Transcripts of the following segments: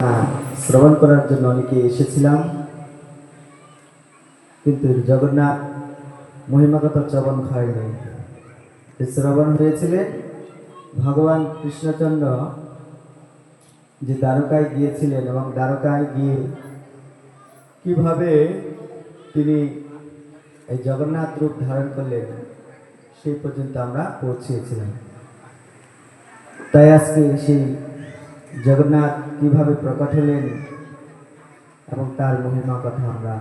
শ্রবণ করার জন্য অনেকে এসেছিলাম, কিন্তু জগন্নাথ মহিমাগত শ্রবণ হয়নি। শ্রবণ হয়েছিলেন ভগবান কৃষ্ণচন্দ্র যে দ্বারকায় গিয়েছিলেন এবং দ্বারকায় গিয়ে কিভাবে তিনি এই জগন্নাথ রূপ ধারণ করলেন সেই পর্যন্ত আমরা পৌঁছেছিলাম। তাই আজকে সেই জগন্নাথ কিভাবে প্রকট হলেন এবং তার মহিমা কথা আমরা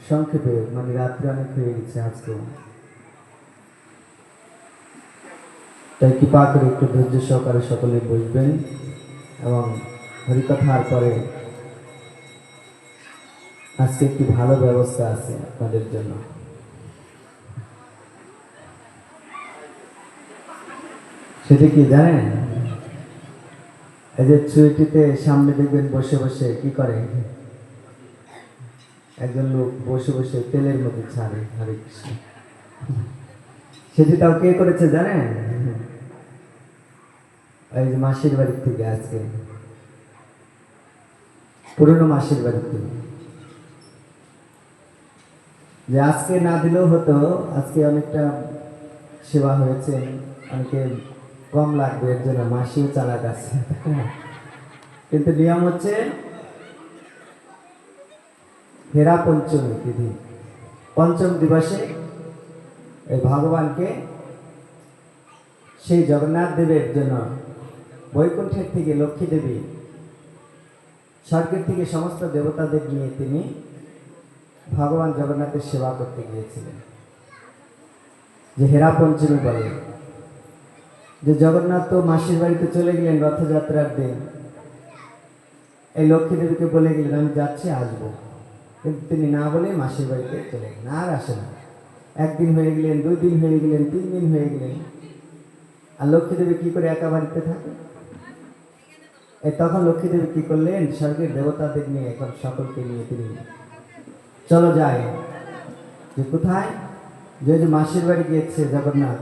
সংক্ষেপে, রাত্রে অনেক হয়ে গেছে আজকে, তাই কৃপা করে একটু ধৈর্য সহকারে সকলে বসবেন এবং হরিকথার পরে আজকে একটি ভালো ব্যবস্থা আছে আপনাদের জন্য। সেটা কি জানেন? এই যে চুইটিতে সামনে দেখবেন বসে বসে কি করে, একজন লোক বসে বসে তেলের মধ্যে ছাড়ে হরে কৃষ্ণ। সেটি তাও কে করেছে জানেন? এই যে মাসির বাড়ির থেকে, আজকে পুরনো মাসির বাড়ির থেকে, যে আজকে না দিলেও হতো, আজকে অনেকটা সেবা হয়েছে, অনেকে কম লাগবে এর জন্য মাসিও চালাক আছে। কিন্তু নিয়ম হচ্ছে হেরা পঞ্চমী তিথি, পঞ্চম দিবসে এই ভগবানকে সেই জগন্নাথ দেবের জন্য বৈকুণ্ঠের থেকে লক্ষ্মী দেবী স্বর্গের থেকে সমস্ত দেবতাদের নিয়ে তিনি ভগবান জগন্নাথের সেবা করতে গিয়েছিলেন, যে হেরা পঞ্চমী বলে। যে জগন্নাথ তো মাসির বাড়িতে চলে গেলেন রথযাত্রার দিন, এই লক্ষ্মী দেবীকে বলে গেলেন আমি যাচ্ছি, আসবো, কিন্তু তিনি না বলে মাসির বাড়িতে চলে গেলেন, আর আসে না। একদিন হয়ে গেলেন, 2 দিন হয়ে গেলেন, 3 দিন হয়ে গেলেন, আর লক্ষ্মী দেবী কি করে একা বাড়িতে থাকে? তখন লক্ষ্মী দেবী কি করলেন, স্বর্গের দেবতাদের নিয়ে, এখন সকলকে নিয়ে তিনি চলো যায়। যে কোথায়? যে মাসির বাড়ি গিয়েছে জগন্নাথ,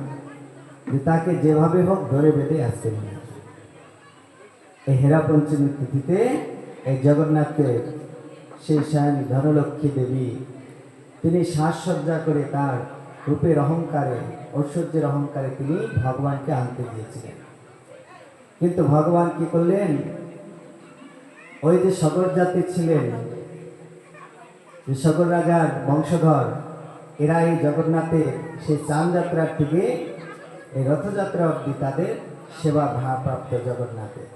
যে তাকে যেভাবে হোক ধরে বেঁধে আসতে নিয়ে। এই হেরা পঞ্চমী তিথিতে এই জগন্নাথকে সেই স্বয়ং ধনলক্ষ্মী দেবী তিনি সাজসজ্জা করে তার রূপের অহংকারে, ঐশ্বর্যের অহংকারে তিনি ভগবানকে আনতে গিয়েছিলেন। কিন্তু ভগবান কি করলেন, ওই যে সগর জাতি ছিলেন, যে সগর রাজার বংশধর, এরা এই জগন্নাথের সেই চান যাত্রার থেকে এই রথযাত্রা অবধি তাদের সেবা ভারপ্রাপ্ত জগন্নাথের।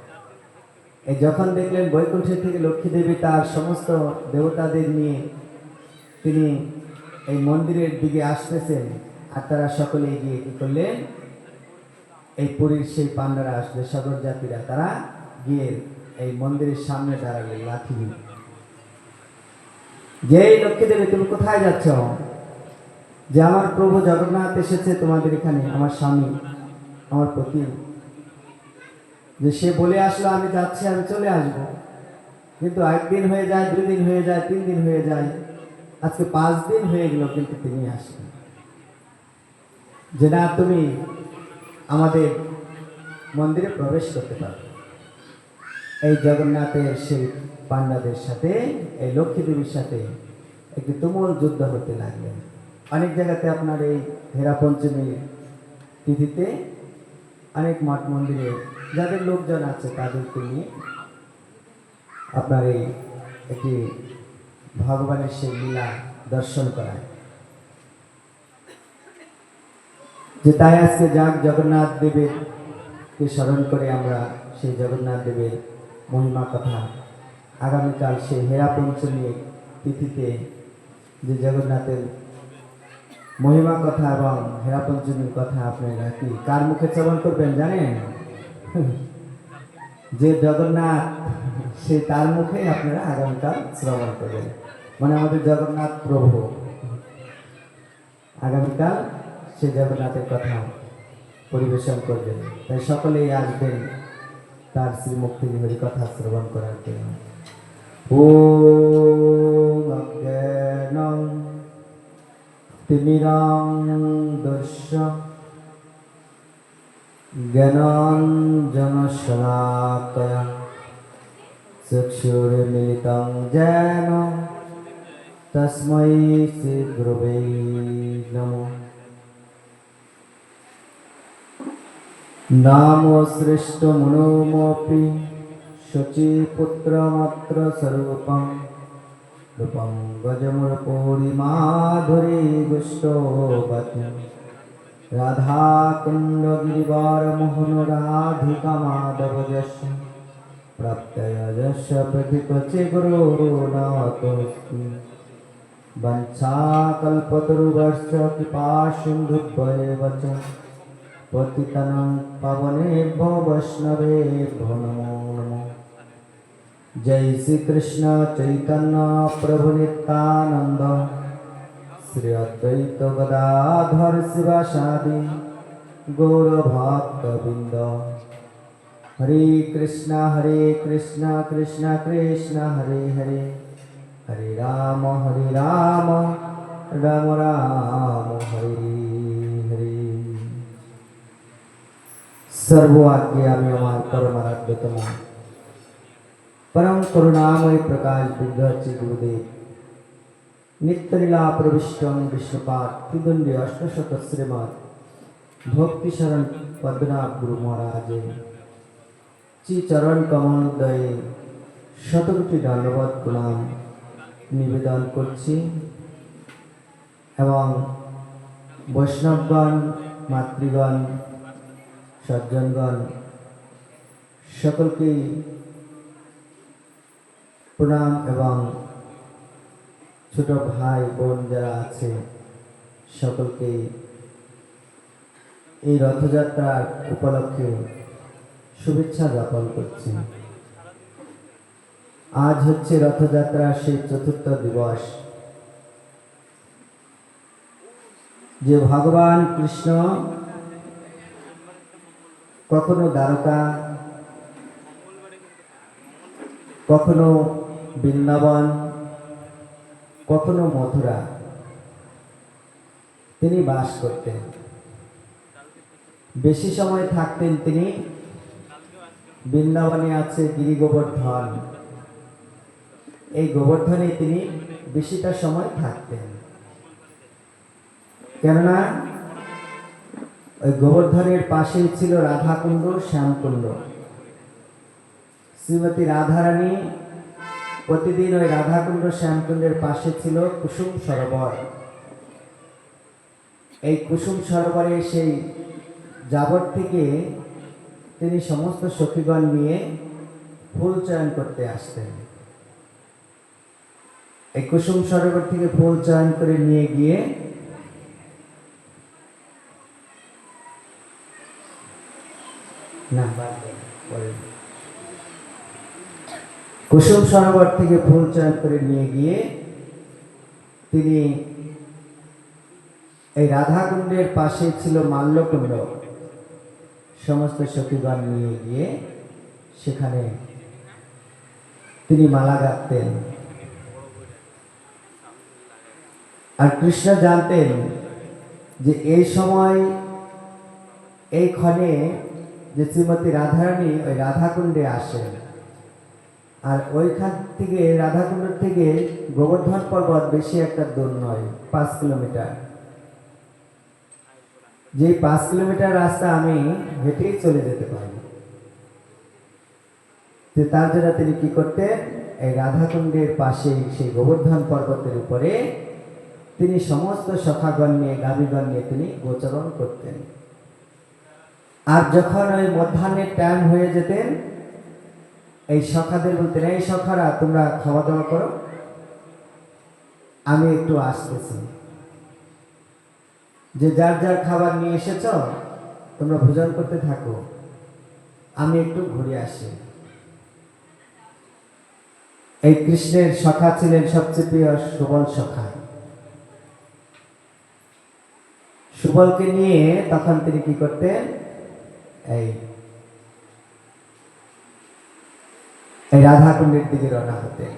এই যখন দেখলেন বৈকুণ্ঠের থেকে লক্ষ্মী দেবী তার সমস্ত দেবতাদের নিয়ে তিনি এই মন্দিরের দিকে আসতেছেন, আর তারা সকলে গিয়ে কি করলেন, এই পুরীর সেই পান্ডারা আসলে সগর জাতিরা, তারা গিয়ে এই মন্দিরের সামনে দাঁড়ালেন লাঠি নিয়ে। যে লক্ষ্মী দেবী তুমি কোথায় যাচ্ছ? যে আমার প্রভু জগন্নাথ এসেছে তোমাদের এখানে, আমার স্বামী, আমার পতি, যে সে বলে আসলো আমি যাচ্ছি, আমি চলে আসবো। কিন্তু 1 দিন হয়ে যায়, 2 দিন হয়ে যায়, 3 দিন হয়ে যায়, আজকে 5 দিন হয়ে গেল, কিন্তু তিনি আসলেন। যে না, তুমি আমাদের মন্দিরে প্রবেশ করতে পারো। এই জগন্নাথের সেই পান্ডাদের সাথে এই লক্ষ্মী দেবীর সাথে একটি তুমুল যুদ্ধ হতে লাগলেন। অনেক জায়গাতে আপনার এই হেরা পঞ্চমী তিথিতে অনেক মঠ মন্দিরে যাদের লোকজন আছে তাদেরকে নিয়ে আপনার এই একটি ভগবানের সেই লীলা দর্শন করায়। যে তাই আজকে যাক জগন্নাথ দেবেরকে স্মরণ করে আমরা সেই জগন্নাথ দেবের মহিমা কথা আগামীকাল সেই হেরা পঞ্চমী তিথিতে যে জগন্নাথের মহিমা কথা এবং হেরা পঞ্চমীর কথা আপনারা কি কার মুখে শ্রবণ করবেন জানেন? যে জগন্নাথ, সে তার মুখে আপনারা আগামীকাল শ্রবণ করবেন। আমাদের জগন্নাথ প্রভু আগামীকাল সে জগন্নাথের কথা পরিবেশন করবেন। তাই সকলেই আসবেন তার শ্রীমুখ থেকে হরি কথা শ্রবণ করার জন্য। ওম অজ্ঞানং তিমিরং দস্য জ্ঞানাঞ্জনশলাকয়া चक्षुर्मिलितं येन तस्मै श्रीगुरवे नमः। नामो सृष्टमनोमपि शुचिपुत्रमात्र स्वरूपं रूपं गजमुरपोरिमाधुरी गुष्टोपति राधाकुण्डगिरिवारमोहन राधिका माधवजस्य प्राप्तयजस्य प्रतिपचे गुरोरुनाथोऽस्ति वंशाकल्पतरुभ्यश्च कृपासिन्धुभ्येव च पतितानां पावनेभ्यो वैष्णवेभ्यो नमो नमः। जय श्री कृष्ण चैतन्य प्रभु नित्यानंद श्री अद्वैत गदाधर शिवासादि गौर भक्तवृंद। हरे कृष्णा कृष्ण कृष्ण हरे हरे, हरे राम राम राम हरे हरे। सर्वआज्ञामी আমার परमाराध्यतम परम करुणामय प्रकाश विग्रह गुरुदेव नित्यलीला प्रविष्टं विष्णुपाद त्रिदंडी अष्टशत श्रीमद भक्ति शरण पद्मनाभ गुरु महाराज श्री चरण कमलोदये शतकोटी दंडवत प्रणाम निवेदन करছি এবং বৈষ্ণবগণ মাতৃগণ सज्जनगण सकलके प्रणाम एवं छोट भाई बोन जरा आछे सकलके এই রথযাত্রার উপলক্ষে শুভেচ্ছা জ্ঞাপন করছি। আজ হচ্ছে রথযাত্রার সেই চতুর্থ দিবস, যে ভগবান কৃষ্ণ কখনো দ্বারকা, কখনো বৃন্দাবন, কখনো মথুরা তিনি বাস করতেন। বেশি সময় থাকতেন তিনি বৃন্দাবনে আছে গিরি গোবর্ধন, এই গোবর্ধনে তিনি বেশিটা সময় থাকতেন। কেননা ওই গোবর্ধনের পাশেই ছিল রাধাকুণ্ড, শ্যামকুণ্ড। শ্রীমতী রাধারানী প্রতিদিন ওই রাধাকুণ্ড শ্যামকুণ্ডের পাশে ছিল কুসুম সরোবর। এই কুসুম সরোবরে সেই যাবর থেকে তিনি সমস্ত সখীগণ নিয়ে ফুল চয়ন করতে আসতেন। এই কুসুম সরোবর থেকে ফুল চয়ন করে নিয়ে গিয়ে কুসুম সরোবর থেকে ফুল চয়ন করে নিয়ে গিয়ে তিনি এই রাধাকুণ্ডের পাশে ছিল মাল্যকুণ্ড, সমস্ত সখীগণ নিয়ে গিয়ে সেখানে তিনি মালা গাঁথতেন। আর কৃষ্ণ জানতেন যে এই সময় এই ক্ষণে যে শ্রীমতী রাধারানী ওই রাধাকুণ্ডে আসেন, আর ওইখান থেকে রাধাকুণ্ড থেকে গোবর্ধন পর্বত বেশি একটা দূর নয়, 5 কিলোমিটার। যে 5 কিলোমিটার রাস্তা আমি হেঁটেই চলে যেতে পারি। তার জন্য তিনি কি করতেন, এই রাধাকুণ্ডের পাশে সেই গোবর্ধন পর্বতের উপরে তিনি সমস্ত সখাগণ নিয়ে, গাভীগণ নিয়ে তিনি গোচরণ করতেন। আর যখন ওই মধ্যাহ্নের টাইম হয়ে যেতেন, এই সখাদের বলতেন, এই সখারা তোমরা খাওয়া দাওয়া করো, আমি একটু আসতেছি। যে যার যার খাবার নিয়ে এসেছ তোমরা ভোজন করতে থাকো, আমি একটু ঘুরে আসি। এই কৃষ্ণের সখা ছিলেন সবচেয়ে প্রিয় সুবল সখা। সুবলকে নিয়ে তখন তিনি কি করতেন, এই রাধাকুণ্ডের দিকে রওনা হতেন।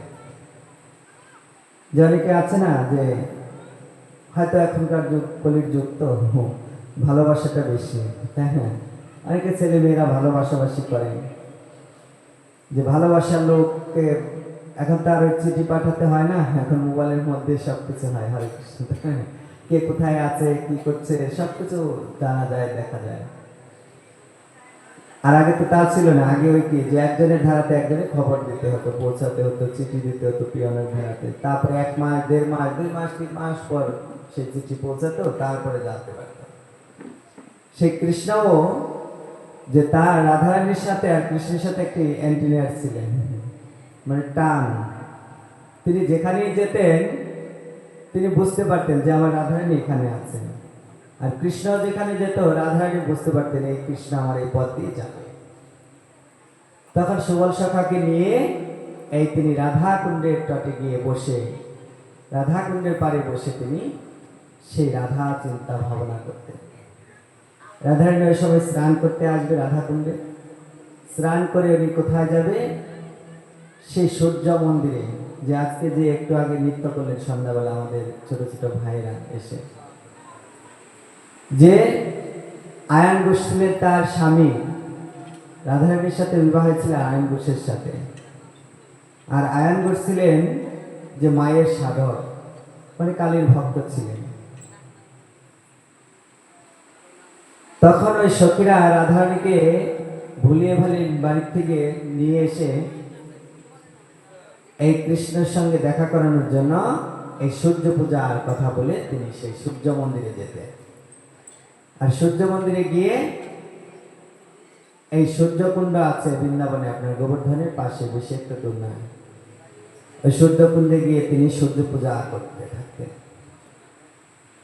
যে অনেকে আছে না, যে হয়তো এখনকার যুগ, কলির যুগ, তো ভালোবাসাটা বেশি, তাই না? অনেকে ছেলে মেয়েরা ভালোবাসাবাসি করে, যে ভালোবাসার লোককে এখন তো আর ওই চিঠি পাঠাতে হয় না, এখন মোবাইলের মধ্যে সবকিছু হয়। হরে কৃষ্ণ। কে কোথায় আছে, কি করছে, সবকিছু জানা যায়, দেখা যায়। আর আগে তো তা ছিল না। আগে ওই কি, যে একজনের ধারাতে একজনের খবর দিতে হতো, পৌঁছাতে হতো, চিঠি দিতে হতো পিয়নের ধারাতে। তারপরে 1 মাস, 1.5 মাস, 2 মাস, 3 মাস পর সেই চিঠি পৌঁছাতো, তারপরে জানতে পারতো। সেই কৃষ্ণও যে তার রাধারানীর সাথে আর কৃষ্ণের সাথে একটি এন্টিনিয়ার ছিলেন, মানে টান। তিনি যেখানেই যেতেন তিনি বুঝতে পারতেন যে আমার রাধারানী এখানে আছেন। আর কৃষ্ণ যেখানে যেত রাধারানী বুঝতে পারতেন এই কৃষ্ণ আমার এই পথ দিয়ে যাবে। তখন সুবল সখাকে নিয়ে এই তিনি রাধা কুণ্ডের তটে গিয়ে বসে, রাধা কুণ্ডের পাড়ে বসে তিনি সেই রাধা চিন্তা ভাবনা করতেন। রাধারানী ওই সময় স্নান করতে আসবে রাধা কুণ্ডে। স্নান করে উনি কোথায় যাবে? সেই সূর্য মন্দিরে, যে আজকে যে একটু আগে নৃত্য করলেন সন্ধ্যাবেলা আমাদের ছোট ছোট ভাইরা এসে, যে আয়ান ঘোষ ছিলেন তার স্বামী, রাধারানীর সাথে বিবাহ হয়েছিল আয়ান ঘোষের সাথে। আর আয়ান ঘোষ ছিলেন যে মায়ের সাধক, মানে কালীর ভক্ত ছিলেন। তখন ওই সখীরা রাধারানীকে ভুলিয়ে ভালিয়ে বাড়ির থেকে নিয়ে এসে এই কৃষ্ণের সঙ্গে দেখা করানোর জন্য এই সূর্য পূজার কথা বলে তিনি সেই সূর্য মন্দিরে যেতেন। আর সূর্য মন্দিরে গিয়ে এই সূর্যকুণ্ড আছে বৃন্দাবনে, আপনার গোবর্ধনের পাশে, বেশি একটা দূর না। ওই সূর্যকুণ্ডে গিয়ে তিনি সূর্য পূজা করতে থাকতেন।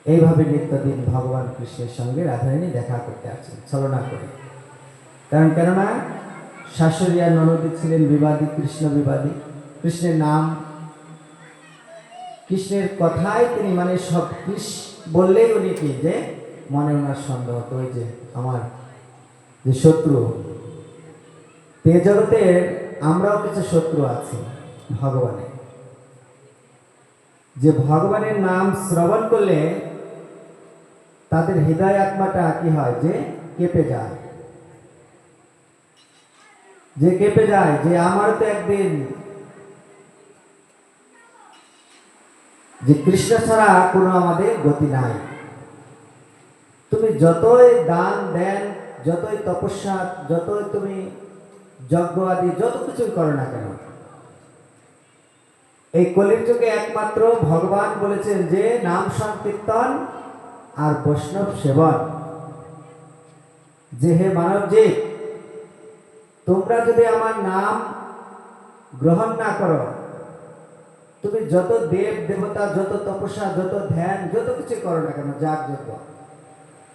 এইভাবে নিত্যদিন ভগবান কৃষ্ণের সঙ্গে রাধারানী দেখা করতে আসছেন ছলনা করে। কেননা শাশুড়ি আর ননদী ছিলেন বিবাদী, কৃষ্ণ বিবাদী। কৃষ্ণের নাম, কৃষ্ণের কথায় তিনি, মানে সব কৃষ্ণ বললেই উনি কি, যে মনে ওনার সন্দেহ হতো ওই যে আমার যে শত্রু। তে জগতের আমরাও কিছু শত্রু আছি ভগবানের, যে ভগবানের নাম শ্রবণ করলে তাদের হৃদয় আত্মাটা কি হয়, যে কেঁপে যায়, যে কেঁপে যায়, যে আমার তো একদিন যে কৃষ্ণ ছাড়া কোনো আমাদের গতি নাই। তুমি যতই দান দেন, যতই তপস্যা, যতই তুমি যজ্ঞ আদি যত কিছুই করো না কেন, এই কলির যুগে একমাত্র ভগবান বলেছেন যে নাম সংকীর্তন আর বৈষ্ণব সেবন। যে হে মানব জীব, তোমরা যদি আমার নাম গ্রহণ না করো, তুমি যত দেব দেবতা, যত তপস্যা, যত ধ্যান, যত কিছু করো না কেন, যাগ যত,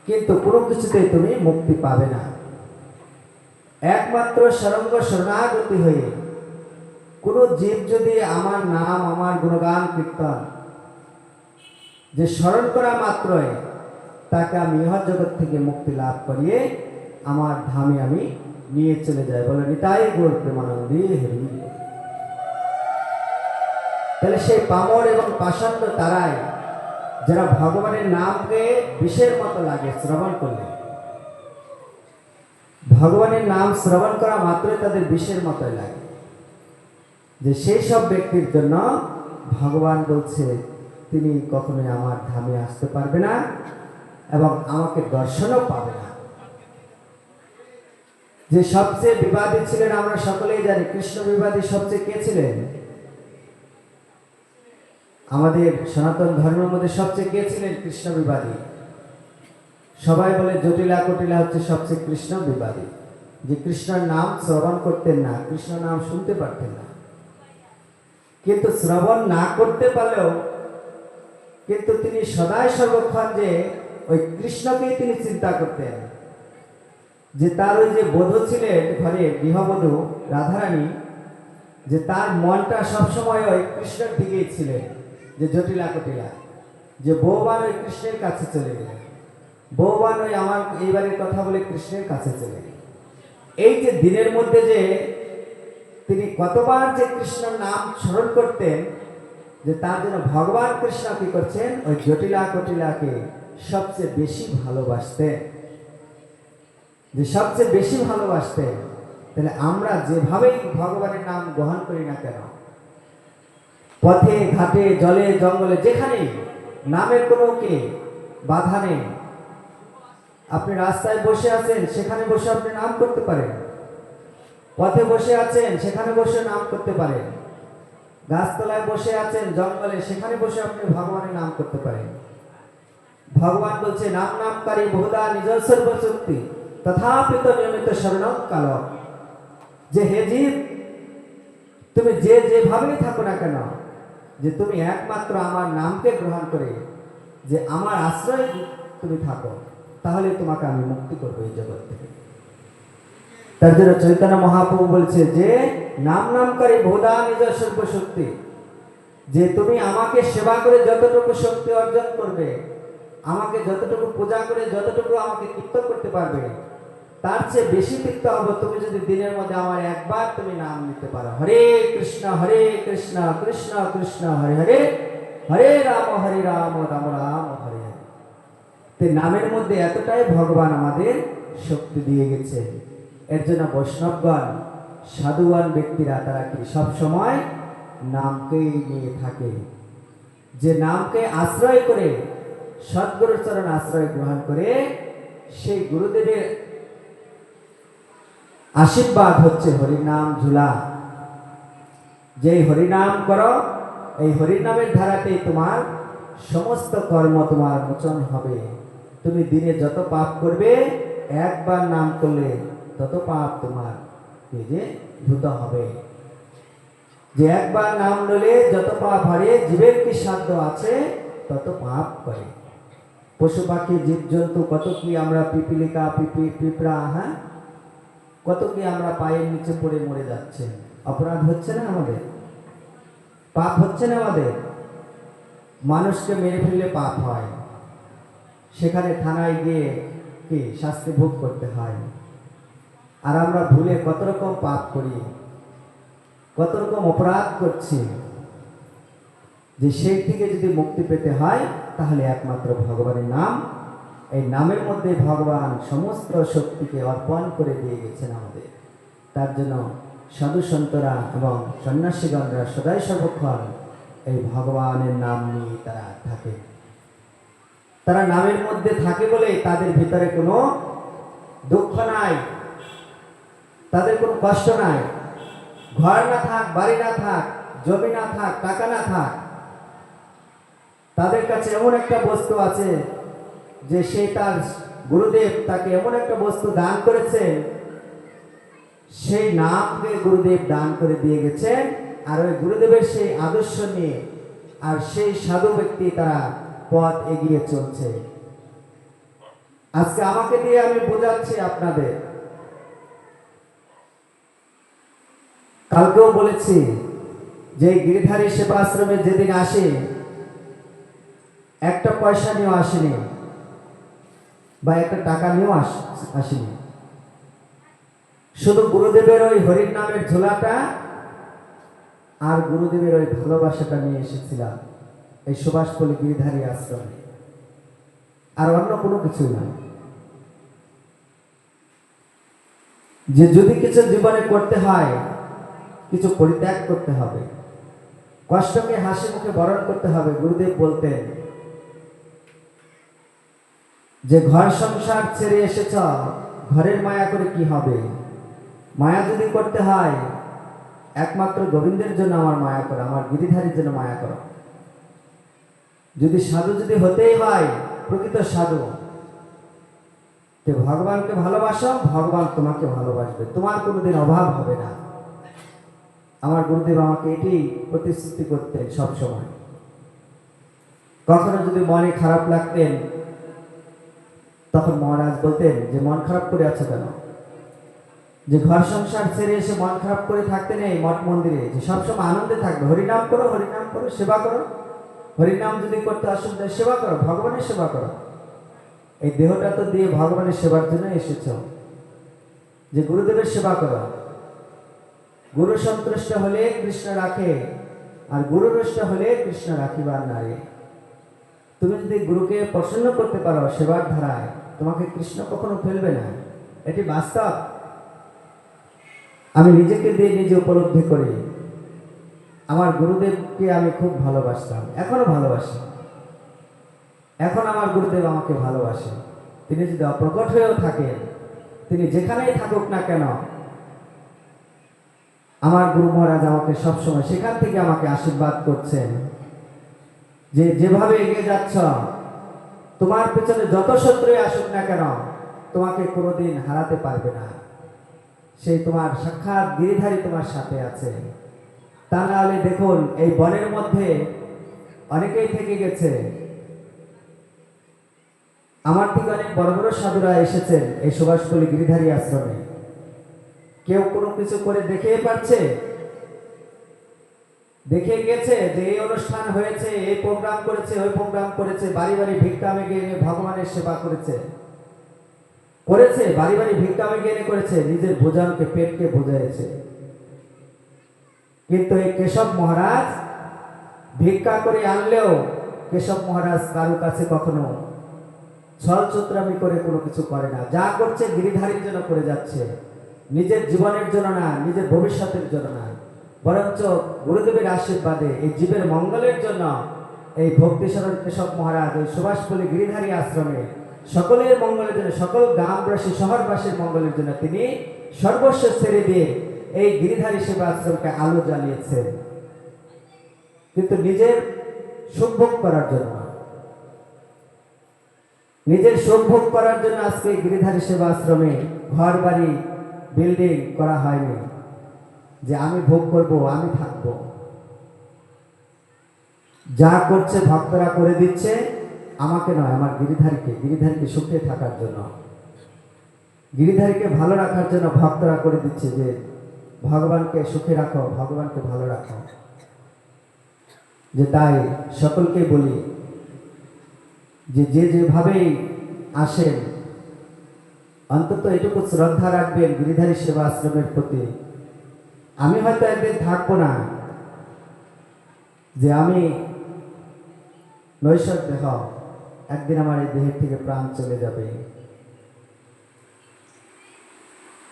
কিন্তু কোনো কিছুতেই তুমি মুক্তি পাবে না। একমাত্র সরঙ্গ শরণাগতি হয়ে কোনো জীব যদি আমার নাম, আমার গুণগান কীর্তন যে স্মরণ করা মাত্রই তাকে আমি ইহ জগৎ থেকে মুক্তি লাভ করিয়ে আমার ধামে আমি নিয়ে চলে যাই। বলে নিতাই গৌর প্রেমানন্দী হরি। তাহলে সেই পামর এবং পাষণ্ড তারাই যারা ভগবানের নামকে বিষের মতো লাগে শ্রবণ করলে, ভগবানের নাম শ্রবণ করা মাত্রই তাদের বিষের মতোই লাগে, যে সেই সব ব্যক্তির জন্য ভগবান বলছে তিনি কখনোই আমার ধামে আসতে পারবে না এবং আমাকে দর্শনও পাবে না। যে সবচেয়ে বিবাদী ছিলেন আমরা সকলেই জানি, কৃষ্ণ বিবাদী সবচেয়ে কে ছিলেন? আমাদের সনাতন ধর্মের মধ্যে সবচেয়ে কে ছিলেন কৃষ্ণ বিবাদী? সবাই বলে জটিলা কটিলা হচ্ছে সবচেয়ে কৃষ্ণ বিবাদী, যে কৃষ্ণের নাম শ্রবণ করতেন না, কৃষ্ণ নাম শুনতে পারতেন না। কিন্তু শ্রবণ না করতে পারলেও কিন্তু তিনি সদাই সর্বক্ষণ যে ওই কৃষ্ণকেই তিনি চিন্তা করতেন। যে তার ওই যে বধূ ছিলেন ঘরে, গৃহবধূ রাধারানী, যে তার মনটা সবসময় ওই কৃষ্ণের দিকেই ছিলেন, যে জটিলা কটিলা, যে বৌবান ওই কৃষ্ণের কাছে চলে গেলেন, বৌবান ওই আমার এইবারের কথা বলে কৃষ্ণের কাছে চলে গেলেন। এই যে দিনের মধ্যে যে তিনি কতবার যে কৃষ্ণের নাম স্মরণ করতেন, যে তার জন্য ভগবান কৃষ্ণ কি করছেন, ওই জটিলা কটিলাকে সবচেয়ে বেশি ভালোবাসতেন, যে সবচেয়ে বেশি ভালোবাসতেন। তাহলে আমরা যেভাবেই ভগবানের নাম গ্রহণ করি না কেন, পথে ঘাটে জলে জঙ্গলে যেখানেই নামের কোনো কি বাধা নেই। আপনি রাস্তায় বসে আছেন, সেখানে বসে আপনি নাম করতে পারেন। পথে বসে আছেন, সেখানে বসে নাম করতে পারেন। গাছতলায় বসে আছেন, জঙ্গলে, সেখানে বসে আপনি ভগবানের নাম করতে পারেন। ভগবান বলছে নাম নামকারী বহুদা নিজ সর্বশক্তি তথাপিত নিয়মিত শরণ কাল, যে হে জীব, তুমি যেভাবেই থাকো না কেন, যে তুমি একমাত্র আমার নামকে গ্রহণ করে যে আমার আশ্রয় তুমি থাকো, তাহলে তোমাকে আমি মুক্তি করবো এই জগৎ থেকে। তার জন্য চৈতন্য মহাপ্রভু বলছে যে নাম নামকারী বহুদা নিজ সর্বশক্তি, যে তুমি আমাকে সেবা করে যতটুকু শক্তি অর্জন করবে, আমাকে যতটুকু পূজা করে যতটুকু আমাকে তৃপ্ত করতে পারবে, তার চেয়ে বেশি তৃপ্ত হবে তুমি যদি দিনের মধ্যে আমার একবার তুমি নাম নিতে পারো। হরে কৃষ্ণ কৃষ্ণ কৃষ্ণ হরে হরে, হরে রাম রাম রাম হরে হরে। তো নামের মধ্যে এতটাই ভগবান আমাদের শক্তি দিয়ে গেছে। এর জন্য বৈষ্ণবগণ, সাধুবান ব্যক্তিরা তারা কি সব সময় নামকেই নিয়ে থাকে, যে নামকে আশ্রয় করে সদ্গুরুর চরণ আশ্রয় গ্রহণ করে সেই গুরুদেবের আশীর্বাদ হচ্ছে হরিনাম ঝুলা। যেই হরিনাম করো, এই হরিনামের ধারাতেই তোমার সমস্ত কর্ম তোমার মোচন হবে। তুমি দিনে যত পাপ করবে, একবার নাম করলে তত পাপ তোমার যে ধুত হবে। যে একবার নাম নিলে যত পাপ হারে, জীবের কি সাধ্য আছে তত পাপ করে। পশু পাখি জীবজন্তু কত কি আমরা, পিপিলিকা পিঁপড়া, হ্যাঁ, কত কি আমরা পায়ের নিচে পড়ে মরে যাচ্ছে। অপরাধ হচ্ছে না আমাদের? পাপ হচ্ছে না আমাদের? মানুষকে মেরে ফেললে পাপ হয়, সেখানে থানায় গিয়ে কি শাস্তি ভোগ করতে হয়। আর আমরা ভুলে কত রকম পাপ করি, কত রকম অপরাধ করছি। যে সেই থেকে যদি মুক্তি পেতে হয়, তাহলে একমাত্র ভগবানের নাম, এই নামের মধ্যে ভগবান সমস্ত শক্তিকে অর্পণ করে দিয়ে গেছেন আমাদের। তার জন্য সাধু সন্তরা এবং সন্ন্যাসীগণরা সদাই সর্বক্ষণ এই ভগবানের নাম নিয়ে তারা থাকে। তারা নামের মধ্যে থাকে বলে তাদের ভিতরে কোনো দুঃখ নাই, তাদের কোনো কষ্ট নাই। ঘর না থাক, বাড়ি না থাক, জমি না থাক, টাকা না থাক, তাদের কাছে এমন একটা বস্তু আছে যে সে তার গুরুদেব তাকে এমন একটা বস্তু দান করেছেন, সেই নামকে গুরুদেব দান করে দিয়ে গেছেন। আর ওই গুরুদেবের সেই আদর্শ নিয়ে আর সেই সাধু ব্যক্তি তারা পথ এগিয়ে চলছে। আজকে আমাকে দিয়ে আমি বোঝাচ্ছি আপনাদের, কালকেও বলেছি যে গিরিধারী সেবা আশ্রমে যেদিন আসে, একটা পয়সা নিয়েও আসেনি বা একটা টাকা নিয়েও আসেনি, শুধু গুরুদেবের ওই হরির নামের ঝোলাটা আর গুরুদেবের ওই ভালোবাসাটা নিয়ে এসেছিলাম এই সুভাষপল্লী গিরিধারী আশ্রমে, আর অন্য কোনো কিছু না। যে যদি কিছু জীবনে করতে হয়, কিছু পরিত্যাগ করতে হবে, কষ্টকে হাসি মুখে বরণ করতে হবে। গুরুদেব বলতেন যে ঘর সংসার ছেড়ে এসেছ, ঘরের মায়া করে কি হবে? মায়া যদি করতে হয়, একমাত্র গোবিন্দের জন্য আমার মায়া করো, আমার গিরিধারীর জন্য মায়া করো। যদি সাধু যদি হতেই হয়, প্রকৃত সাধু, তো ভগবানকে ভালোবাসো, ভগবান তোমাকে ভালোবাসবে, তোমার কোনোদিন অভাব হবে না। আমার গুরুদেব আমাকে এটি প্রতিশ্রুতি করতেন সব সময়। কখনো যদি মনে খারাপ লাগতেন, তখন মহারাজ বলতেন যে মন খারাপ করে আছো কেন? যে ঘর সংসার ছেড়ে এসে মন খারাপ করে থাকতে নেই মঠ মন্দিরে, যে সবসময় আনন্দে থাকবে। হরিনাম করো, হরিনাম করো, সেবা করো। হরিনাম যদি করতে অসুবিধা, সেবা করো, ভগবানের সেবা করো। এই দেহটা তো দিয়ে ভগবানের সেবার জন্য এসেছ, যে গুরুদেবের সেবা করো। গুরু সন্তুষ্ট হলে কৃষ্ণ রাখে, আর গুরু রুষ্ট হলে কৃষ্ণ রাখিবার নারে। তুমি যদি গুরুকে প্রসন্ন করতে পারো সেবার ধারায়, তোমাকে কৃষ্ণ কখনো ফেলবে না, এটি বাস্তব। আমি নিজেকে দিয়ে নিজে উপলব্ধি করি আমার গুরুদেবকে আমি খুব ভালোবাসতাম, এখনো ভালোবাসি। এখন আমার গুরুদেব আমাকে ভালোবাসে। তিনি যদি অপ্রকট হয়েও থাকেন, তিনি যেখানেই থাকুক না কেন, আমার গুরু মহারাজ আমাকে সবসময় সেখান থেকে আমাকে আশীর্বাদ করছেন যে যেভাবে এগিয়ে যাচ্ছ, তোমার পেছনে যত শত্রুই আসুক না কেন তোমাকে কোনোদিন হারাতে পারবে না। সেই তোমার সাক্ষাৎ গিরিধারী তোমার সাথে আছে। তা নাহলে দেখুন, এই বনের মধ্যে অনেকেই থেকে গেছে। আমার থেকে অনেক বড় বড় সাধুরা এসেছেন এই সুভাষপল্লী গিরিধারী আশ্রমে। কেউ কোনো কিছু করে দেখিয়ে পারছে, দেখে গেছে যে এই অনুষ্ঠান হয়েছে, এই প্রোগ্রাম করেছে, ওই প্রোগ্রাম করেছে, বাড়ি বাড়ি ভিক্ষা মেঘে ভগবানের সেবা করেছে, বাড়ি বাড়ি ভিক্ষা মেঘে করেছে, নিজের ভোজনকে পেটকে বুঝাইছে। কিন্তু এই কেশব মহারাজ ভিক্ষা করে আনলেও কেশব মহারাজ কারো কাছে কখনো ছলচত্রামি করে কোনো কিছু করে না। যা করছে গিরিধারীর জন্য করে যাচ্ছে, নিজের জীবনের জন্য না, নিজের ভবিষ্যতের জন্য না, বরঞ্চ গুরুদেবের আশীর্বাদে এই জীবের মঙ্গলের জন্য এই ভক্তিস্বরূপ কেশব মহারাজ এই সুভাষপল্লী গিরিধারী আশ্রমে সকলের মঙ্গলের জন্য, সকল গ্রামবাসী শহরবাসীর মঙ্গলের জন্য তিনি সর্বস্ব ছেড়ে দিয়ে এই গিরিধারী সেবা আশ্রমকে আলো জ্বালিয়েছেন। কিন্তু নিজের সুখভোগ করার জন্য, নিজের সুখভোগ করার জন্য আজকে গিরিধারী সেবা আশ্রমে ঘর বাড়ি বিল্ডিং করা হয়নি যে আমি ভোগ করব, আমি থাকব। যা করছে ভক্তরা করে দিচ্ছে, আমাকে নয়, আমার গিরিধারীকে সুখে থাকার জন্য, গিরিধারীকে ভালো রাখার জন্য ভক্তরা করে দিচ্ছে যে ভগবানকে সুখে রাখো, ভগবানকে ভালো রাখো। যে তাই সকলকে বলি যে যেভাবেই আসেন অন্তত এটুকু শ্রদ্ধা রাখবেন গিরিধারী সেবা আশ্রমের প্রতি। আমি হয়তো একদিন থাকবো না, যে আমি নৈশর দেহ, একদিন আমার এই দেহের থেকে প্রাণ চলে যাবে,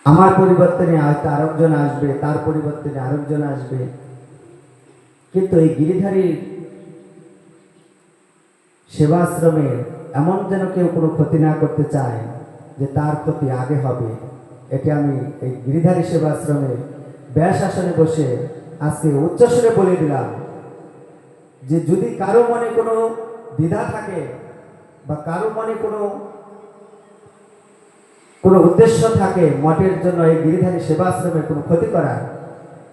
আমার পরিবর্তনে হয়তো আরেকজন আসবে, তার পরিবর্তনে আরেকজন আসবে। কিন্তু এই গিরিধারী সেবাশ্রমে এমন যেন কেউ কোনো ক্ষতি না করতে চায় যে তার ক্ষতি আগে হবে। এটা আমি এই গিরিধারী সেবাশ্রমে ব্যাস আসনে বসে আজকে উচ্চস্বরে বলে দিলাম যে যদি কারো মনে কোনো দ্বিধা থাকে বা কারো মনে কোনো উদ্দেশ্য থাকে মঠের জন্য এই গিরিধারী সেবাশ্রমের কোনো ক্ষতি করার,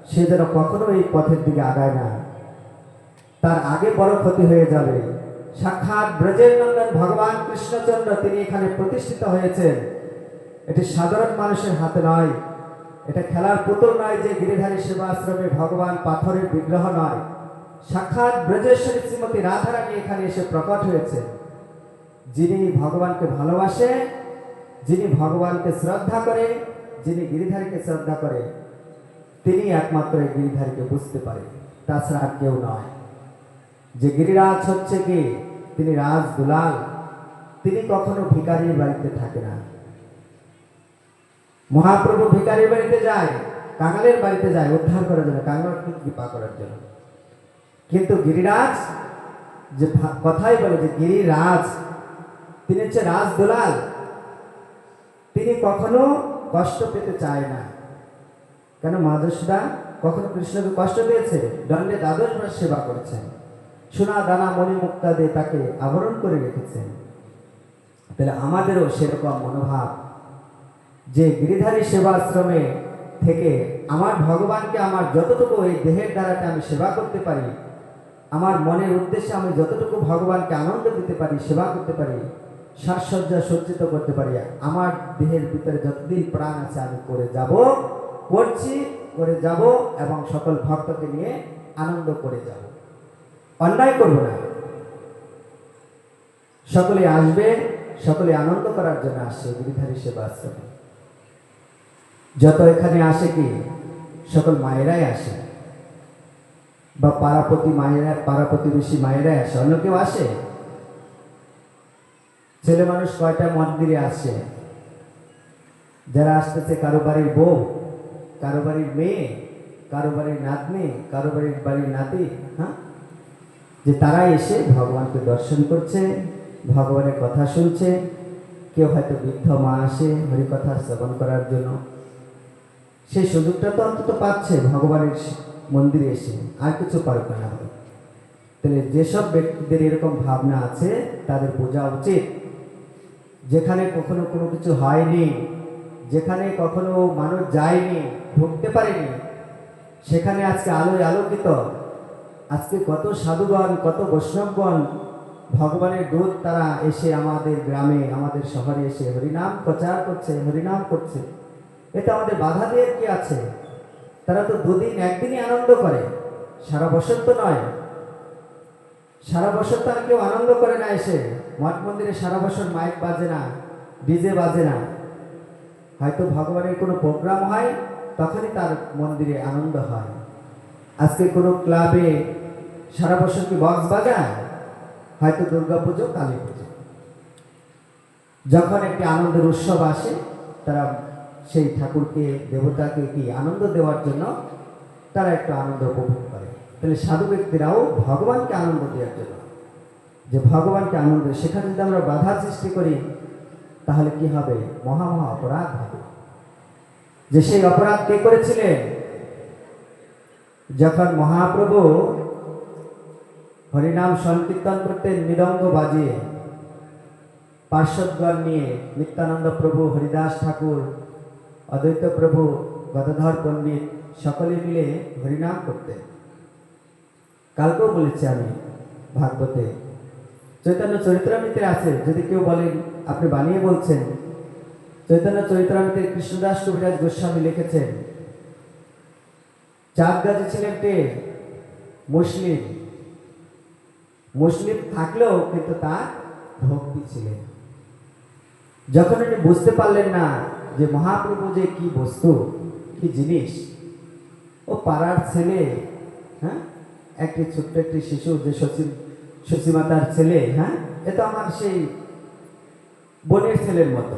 সে যেন কখনো এই পথের দিকে আগায় না, তার আগে বড় ক্ষতি হয়ে যাবে। সাক্ষাৎ ব্রজের নন্দন ভগবান কৃষ্ণচন্দ্র তিনি এখানে প্রতিষ্ঠিত হয়েছেন। এটি সাধারণ মানুষের হাতে নয়, এটা খেলার পুতুল নয় যে গিরিধারী সেবা আশ্রমে ভগবান পাথরের বিগ্রহ নয়, সাক্ষাৎ ব্রজেশ্বরী শ্রীমতী রাধারানী এখানে এসে প্রকট হয়েছে। যিনি ভগবানকে ভালোবাসে, যিনি ভগবানকে শ্রদ্ধা করে, যিনি গিরিধারীকে শ্রদ্ধা করে, তিনি একমাত্র এই গিরিধারীকে বুঝতে পারে, তাছাড়া আর কেউ নয়। যে গিরিরাজ হচ্ছে কি, তিনি রাজ দুলাল, তিনি কখনো ভিখারির বাড়িতে থাকে না। মহাপ্রভু ভিখারির বাড়িতে যায়, কাঙালের বাড়িতে যায় উদ্ধার করার জন্য, কাঙালকে কৃপা করার জন্য। কিন্তু গিরিরাজ যে কথাই বলে যে গিরিরাজ, তিনি হচ্ছে রাজ দুলাল, তিনি কখনো কষ্ট পেতে চায় না। কেন মা যশোদা কখনো কৃষ্ণকে কষ্ট দিয়েছে? দণ্ডে দ্বাদশ মাস সেবা করেছেন, সোনা দানা মণি মুক্তা দিয়ে তাকে আবরণ করে রেখেছেন। তাহলে আমাদেরও সেরকম মনোভাব যে গিরিধারী সেবাশ্রমে থেকে আমার ভগবানকে আমার যতটুকু এই দেহের দ্বারাতে আমি সেবা করতে পারি, আমার মনের উদ্দেশ্যে আমি যতটুকু ভগবানকে আনন্দ দিতে পারি, সেবা করতে পারি, সাজসজ্জা সজ্জিত করতে পারি, আমার দেহের ভিতরে যতদিন প্রাণ আছে আমি করে যাব, করছি, করে যাব এবং সকল ভক্তকে নিয়ে আনন্দ করে যাব। অন্যায় করব না। সকলে আসবে, সকলে আনন্দ করার জন্য আসছে গিরিধারী সেবা আশ্রমে। যত এখানে আসে কি সকল মায়েরাই আসে, বা পাড়া প্রতিবেশী মায়েরাই আসে, অন্য কেউ আসে? ছেলে মানুষ কয়টা মন্দিরে আসে, যারা আসতেছে কারো বাড়ির বউ, কারো বাড়ির মেয়ে, কারো বাড়ির নাতনি, কারো বাড়ির নাতি, হ্যাঁ, যে তারা এসে ভগবানকে দর্শন করছে, ভগবানের কথা শুনছে। কেউ হয়তো বৃদ্ধ মা আসে হরিকথা শ্রবণ করার জন্য, সেই সুযোগটা তো অন্তত পাচ্ছে ভগবানের মন্দিরে এসে, আর কিছু পারবে না। তাহলে যেসব ব্যক্তিদের এরকম ভাবনা আছে তাদের বোঝা উচিত, যেখানে কখনো কোনো কিছু হয়নি, যেখানে কখনো মানুষ যায়নি, ঢুকতে পারেনি, সেখানে আজকে আলোয় আলোকিত। আজকে কত সাধুগণ, কত বৈষ্ণবগণ, ভগবানের দূত, তারা এসে আমাদের গ্রামে, আমাদের শহরে এসে হরিনাম প্রচার করছে, হরিনাম করছে। এতে আমাদের বাধা দিয়ে কি আছে? তারা তো দুদিন একদিনই আনন্দ করে, সারা বছর তো নয়। সারা বছর তার কেউ আনন্দ করে না এসে মঠ মন্দিরে, সারা বছর মাইক বাজে না, ডিজে বাজে না। হয়তো ভগবানের কোনো প্রোগ্রাম হয়, তখনই তার মন্দিরে আনন্দ হয়। আজকে কোনো ক্লাবে সারা বছর কি বক্স বাজায়? হয়তো দুর্গা পুজো, কালী পুজো, যখন একটি আনন্দের উৎসব আসে, তারা সেই ঠাকুরকে, দেবতাকে কি আনন্দ দেওয়ার জন্য তারা একটু আনন্দ উপভোগ করে। তাহলে সাধু ব্যক্তিরাও ভগবানকে আনন্দ দেওয়ার জন্য, যে ভগবানকে আনন্দ, সেখানে যদি আমরা বাধা সৃষ্টি করি তাহলে কি হবে? মহা মহা অপরাধ হবে। যে সেই অপরাধ কে করেছিলেন? যখন মহাপ্রভু হরিনাম সংকীর্তন করতেন মৃদঙ্গ বাজিয়ে, পার্শ্বদগণ নিয়ে, নিত্যানন্দ প্রভু, হরিদাস ঠাকুর, অদ্বৈত প্রভু, গদাধর পণ্ডিত সকলে মিলে হরিনাম করতেন। কালকেও বলেছি আমি ভাগবতে, চৈতন্য চরিত্রামৃতে আছে। যদি কেউ বলেন আপনি বানিয়ে বলছেন, চৈতন্য চরিত্রামৃতে কৃষ্ণদাস কবিরাজ গোস্বামী লিখেছেন, চাঁদ গাজী ছিলেন কে? মুসলিম। মুসলিম থাকলেও কিন্তু তার ভক্তি ছিলেন। যখন উনি বুঝতে পারলেন না যে মহাপ্রভু যে কি বস্তু, কি জিনিস, ও পাড়ার ছেলে, হ্যাঁ, একটি ছোট্ট একটি শিশু, যে শশীমাতার ছেলে, হ্যাঁ, এ তো আমার সেই বোনের ছেলের মতো,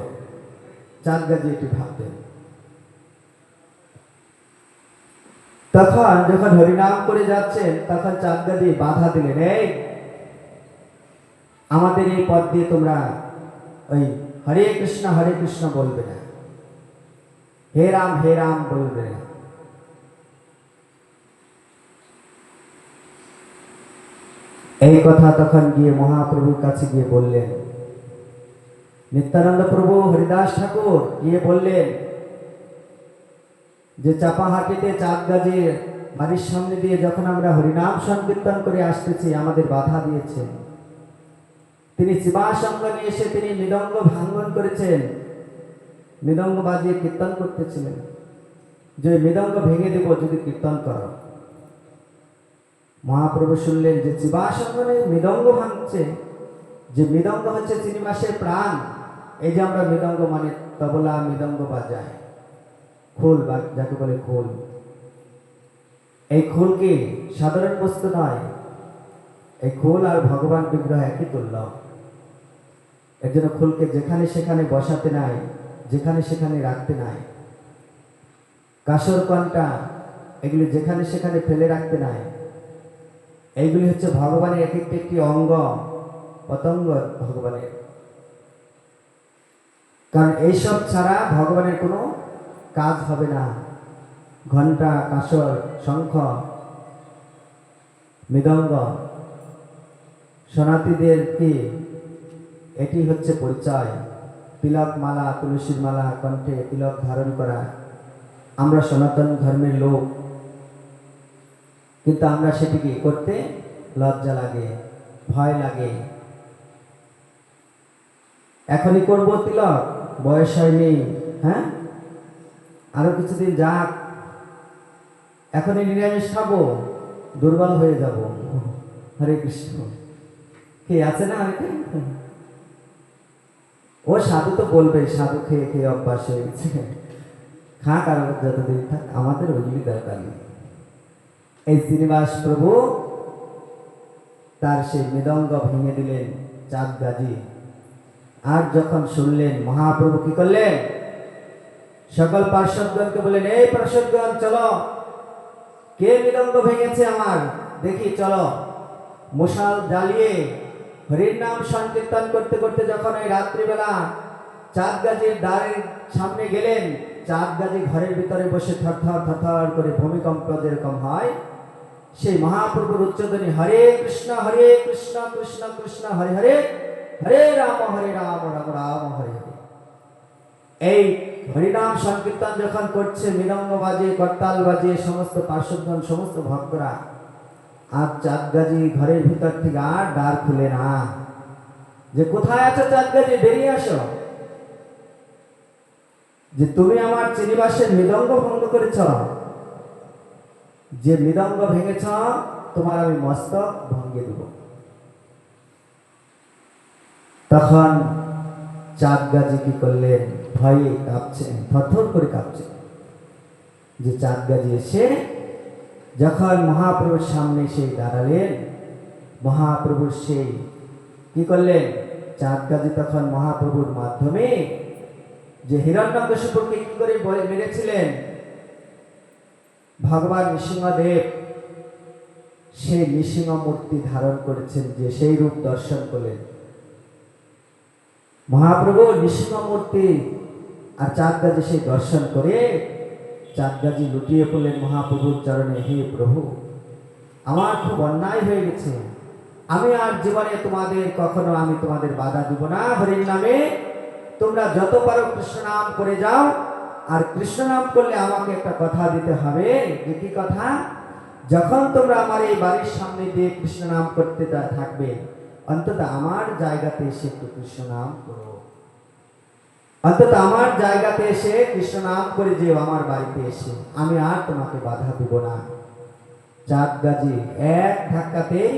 চাঁদ গাজী এটি ভাবতেন। তখন যখন হরিনাম করে যাচ্ছেন, তখন চাঁদ গাজী বাধা দিলেন, এই আমাদের এই পথ দিয়ে তোমরা ওই হরে কৃষ্ণ বলবে না, হে রাম বলবে না। এই কথা তখন গিয়ে মহাপ্রভুর কাছে গিয়ে বললেন। নিত্যানন্দ প্রভু, হরিদাস ঠাকুর গিয়ে বললেন যে চাপাহাটিতে চাঁদ গাজীর বাড়ির সামনে দিয়ে যখন আমরা হরিনাম সংকীর্তন করে আসতেছি, আমাদের বাধা দিয়েছেন। তিনি শিবাসঙ্গ নিয়ে এসে তিনি মৃদঙ্গ ভাঙ্গন করেছেন, মৃদঙ্গ বাজিয়ে কীর্তন করতেছিলেন, যে মৃদঙ্গ ভেঙে দেব যদি কীর্তন করো। মহাপ্রভু শুনলেন যে শিবাসঙ্গনে মৃদঙ্গ ভাঙছে, যে মৃদঙ্গ হচ্ছে শ্রীনিবাসের প্রাণ। এই যে আমরা মৃদঙ্গ মানে তবলা, মৃদঙ্গ বাজায়, খোল যাকে বলে খোল। এই খোল কি সাধারণ বস্তু নয়, এই খোল আর ভগবান বিগ্রহ একই দুর্লভ। এর জন্য খোলকে যেখানে সেখানে বসাতে নাই, যেখানে সেখানে রাখতে নাই। কাসর কণ্টা এগুলি যেখানে সেখানে ফেলে রাখতে নাই। এইগুলি হচ্ছে ভগবানের এক একটি অঙ্গ পতঙ্গ ভগবানের। কারণ এইসব ছাড়া ভগবানের কোনো কাজ হবে না। ঘণ্টা, কাসর, শঙ্খ, মৃদঙ্গ সনাতীদের কি এটি হচ্ছে পরিচয়। তিলক মালা, তুলসীর মালা, কণ্ঠে তিলক ধারণ করা। আমরা সনাতন ধর্মের লোক, কিন্তু আমরা সেটিকে করতে লজ্জা লাগে, ভয় লাগে। এখনই করবো তিলক, বয়স হয়নি, হ্যাঁ, আরো কিছুদিন যাক, এখনই নিরামিষ খাবো, দুর্বল হয়ে যাব। হরে কৃষ্ণ। কে আছে না অনেকে? ও সাধু তো বলবে, সাধু খেয়ে খেয়ে অভ্যাস হয়ে গেছে, খাক আর যতদিন থাক, আমাদের ওইগুলি দরকার নেই। এই শ্রীনিবাস প্রভু তার সেই মৃদঙ্গ ভেঙে দিলেন চাঁদ গাজী। আর যখন শুনলেন, মহাপ্রভু কি করলেন? সকল পার্শ্বদগণকে বললেন, এই পার্শ্বদগণ চলো, কে মৃদঙ্গ ভেঙেছে আমার, দেখি চলো। মশাল জ্বালিয়ে হরির নাম সংকীর্তন করতে করতে যখন ওই রাত্রিবেলা চাঁদ গাজীর দ্বারের সামনে গেলেন, চাঁদ গাজী ঘরের ভিতরে বসে থরথর থরথর করে ভূমিকম্প যেরকম হয়, সেই মহাপ্রভুর উচ্চধ্বনি হরে কৃষ্ণ কৃষ্ণ কৃষ্ণ হরে হরে, হরে রাম রাম রাম হরে হরে। এই হরিনাম সংকীর্তন যখন করছে, মৃদঙ্গ বাজে, করতাল বাজে, সমস্ত পার্শ্বদগণ, সমস্ত ভক্তরা, আর চাঁদ গাজী ঘরের ভিতর থেকে আর দ্বার খুলে না, যে কোথায় আছো চাঁদ গাজী, বেরিয়ে আসো, যে তুমি আমার শ্রীনিবাসের মৃদঙ্গ ভঙ্গ করেছ, যে মৃদঙ্গ ভেঙেছ তোমার আমি মস্তক ভঙ্গে দেব। তখন চাঁদ গাজী কি করলেন, ভয়ে কাঁপছেন, থরথর করে কাঁপছেন। যে চাঁদ গাজী এসে যখন মহাপ্রভুর সামনে সেই দাঁড়ালেন, মহাপ্রভুর সেই কি করলেন, চাঁদ গাজী তখন মহাপ্রভুর মাধ্যমে যে হিরণ্যকশিপুকে কি করে মেরেছিলেন ভগবান নৃসিংহদেব, সেই নৃসিংহ মূর্তি ধারণ করেছেন, যে সেই রূপ দর্শন করলেন মহাপ্রভু নৃসিংহ মূর্তি। আর চাঁদ গাজী সেই দর্শন করে চাঁদ গাজী লুটিয়ে পড়লেন মহাপ্রভুর চরণে, হে প্রভু, আমার খুব অন্যায় হয়ে গেছে, আমি আর জীবনে তোমাদের কখনো আমি তোমাদের বাধা দিব না। হরির নামে তোমরা যত পারো কৃষ্ণ নাম করে যাও, আর কৃষ্ণ নাম করলে আমাকে একটা কথা দিতে হবে। কি কথা? যখন তোমরা আমার এই বাড়ির সামনে দিয়ে কৃষ্ণ নাম করতে থাকবে, অন্তত আমার জায়গাতে এসে একটু কৃষ্ণ নাম করো, অন্তত আমার জায়গাতে এসে কৃষ্ণ নাম করে যেও, আমার বাড়িতে এসে, আমি আর তোমাকে বাধা দিব না। চাঁদ গাজী এক ধাক্কাতেই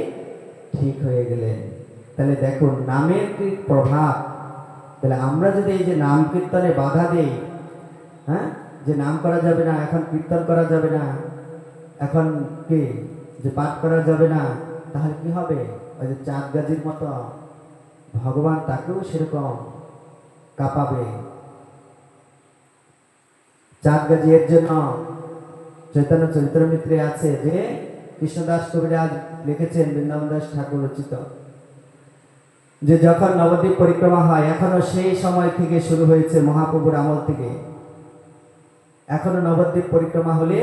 ঠিক হয়ে গেলেন। তাহলে দেখুন নামের কি প্রভাব। তাহলে আমরা যদি এই যে নাম কীর্তনে বাধা দেই, হ্যাঁ, যে নাম করা যাবে না, এখন কীর্তন করা যাবে না, এখন কি যে পাঠ করা যাবে না, তাহলে কি হবে? ওই যে চাঁদ গাজীর মতো ভগবান তাকেও সেরকম কাঁপাবে। চাঁদ গাজী এর জন্য চৈতন্য চরিত্রমিত্রে আছে যে কৃষ্ণদাস কবিরাজ লিখেছেন, বৃন্দাবন দাস ঠাকুর রচিত, যে যখন নবদ্বীপ পরিক্রমা হয়, এখনো সেই সময় থেকে শুরু হয়েছে মহাপ্রভুর আমল থেকে, এখনো নবদ্বীপ পরিক্রমা হলে